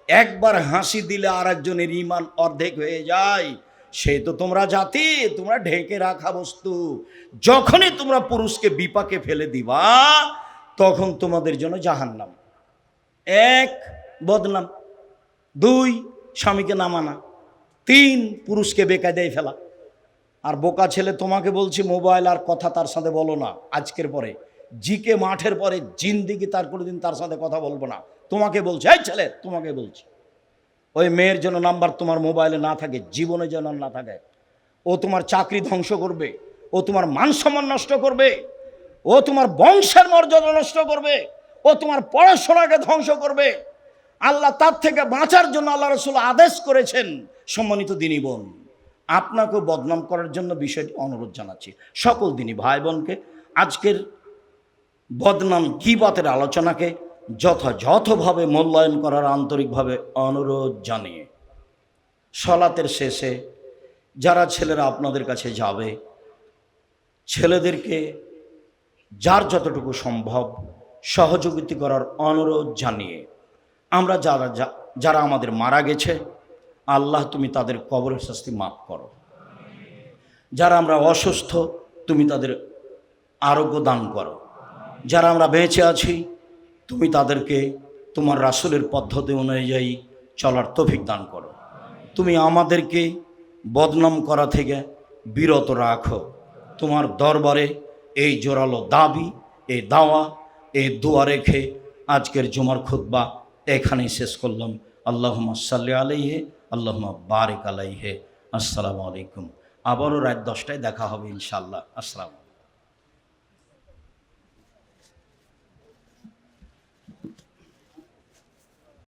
একবার হাসি দিলে আর একজনের ঈমান অর্ধেক হয়ে যায়। সেই তো তোমরা জাতি, তোমরা ঢেকে রাখা বস্তু। যখনই তোমরা পুরুষকে বিপাকে ফেলে দিবা, তখন তোমাদের জন্য জাহান্নাম। 1, বদনাম। 2, স্বামীকে না মানা। 3, পুরুষকে বেকায়দায় ফেলা। আর বোকা ছেলে, তোমাকে বলছি, মোবাইল আর কথা তার সাথে বলো না। আজকের পরে জিকে মাঠের পরে জিন্দিগি তার কোনোদিন তার সাথে কথা বলবো না। তোমাকে বলছি, এই ছেলে তোমাকে বলছি, ওই মেয়ের জন্য নাম্বার তোমার মোবাইলে না থাকে, জীবনে যেন না থাকে। ও তোমার চাকরি ধ্বংস করবে, ও তোমার মান সম্মান নষ্ট করবে, ও তোমার বংশের মর্যাদা নষ্ট করবে, ও তোমার পড়াশোনাকে ধ্বংস করবে। আল্লাহ তার থেকে বাঁচার জন্য আল্লাহ রাসূল আদেশ করেছেন। সম্মানিত দিনী বোন, আপনাকেও বদনাম করার জন্য বিষয়টি অনুরোধ জানাচ্ছি। সকল দিনী ভাই বোনকে আজকের বদনাম গীবতের আলোচনাকে যথাযথভাবে মূল্যায়ন করার আন্তরিকভাবে অনুরোধ জানিয়ে সলাতের শেষে যারা ছেলেরা আপনাদের কাছে যাবে, ছেলেদেরকে যার যতটুকু সম্ভব সহযোগিতা করার অনুরোধ জানিয়ে আমরা যারা আমাদের মারা গেছে, আল্লাহ তুমি তাদের কবরের শাস্তি মাফ করো। যারা আমরা অসুস্থ, তুমি তাদের আরোগ্য দান করো। যারা আমরা বেঁচে আছি, তুমি তাদেরকে তোমার রাসূলের পদ্ধতি অনুযায়ী চলার তৌফিক দান করো। তুমি আমাদেরকে বদনাম করা থেকে বিরত রাখো। তোমার দরবারে এই জোরালো দাবি, এই দাওয়া, এই দোয়া রেখে আজকের জুমার খুতবা এখানেই শেষ করলাম। আল্লাহুম্মা সাল্লি আলাইহি, আল্লাহুম্মা বারিক আলাইহি। আসসালামু আলাইকুম। আবারও রাত 10টায় দেখা হবে ইনশাআল্লাহ। আসসালামু।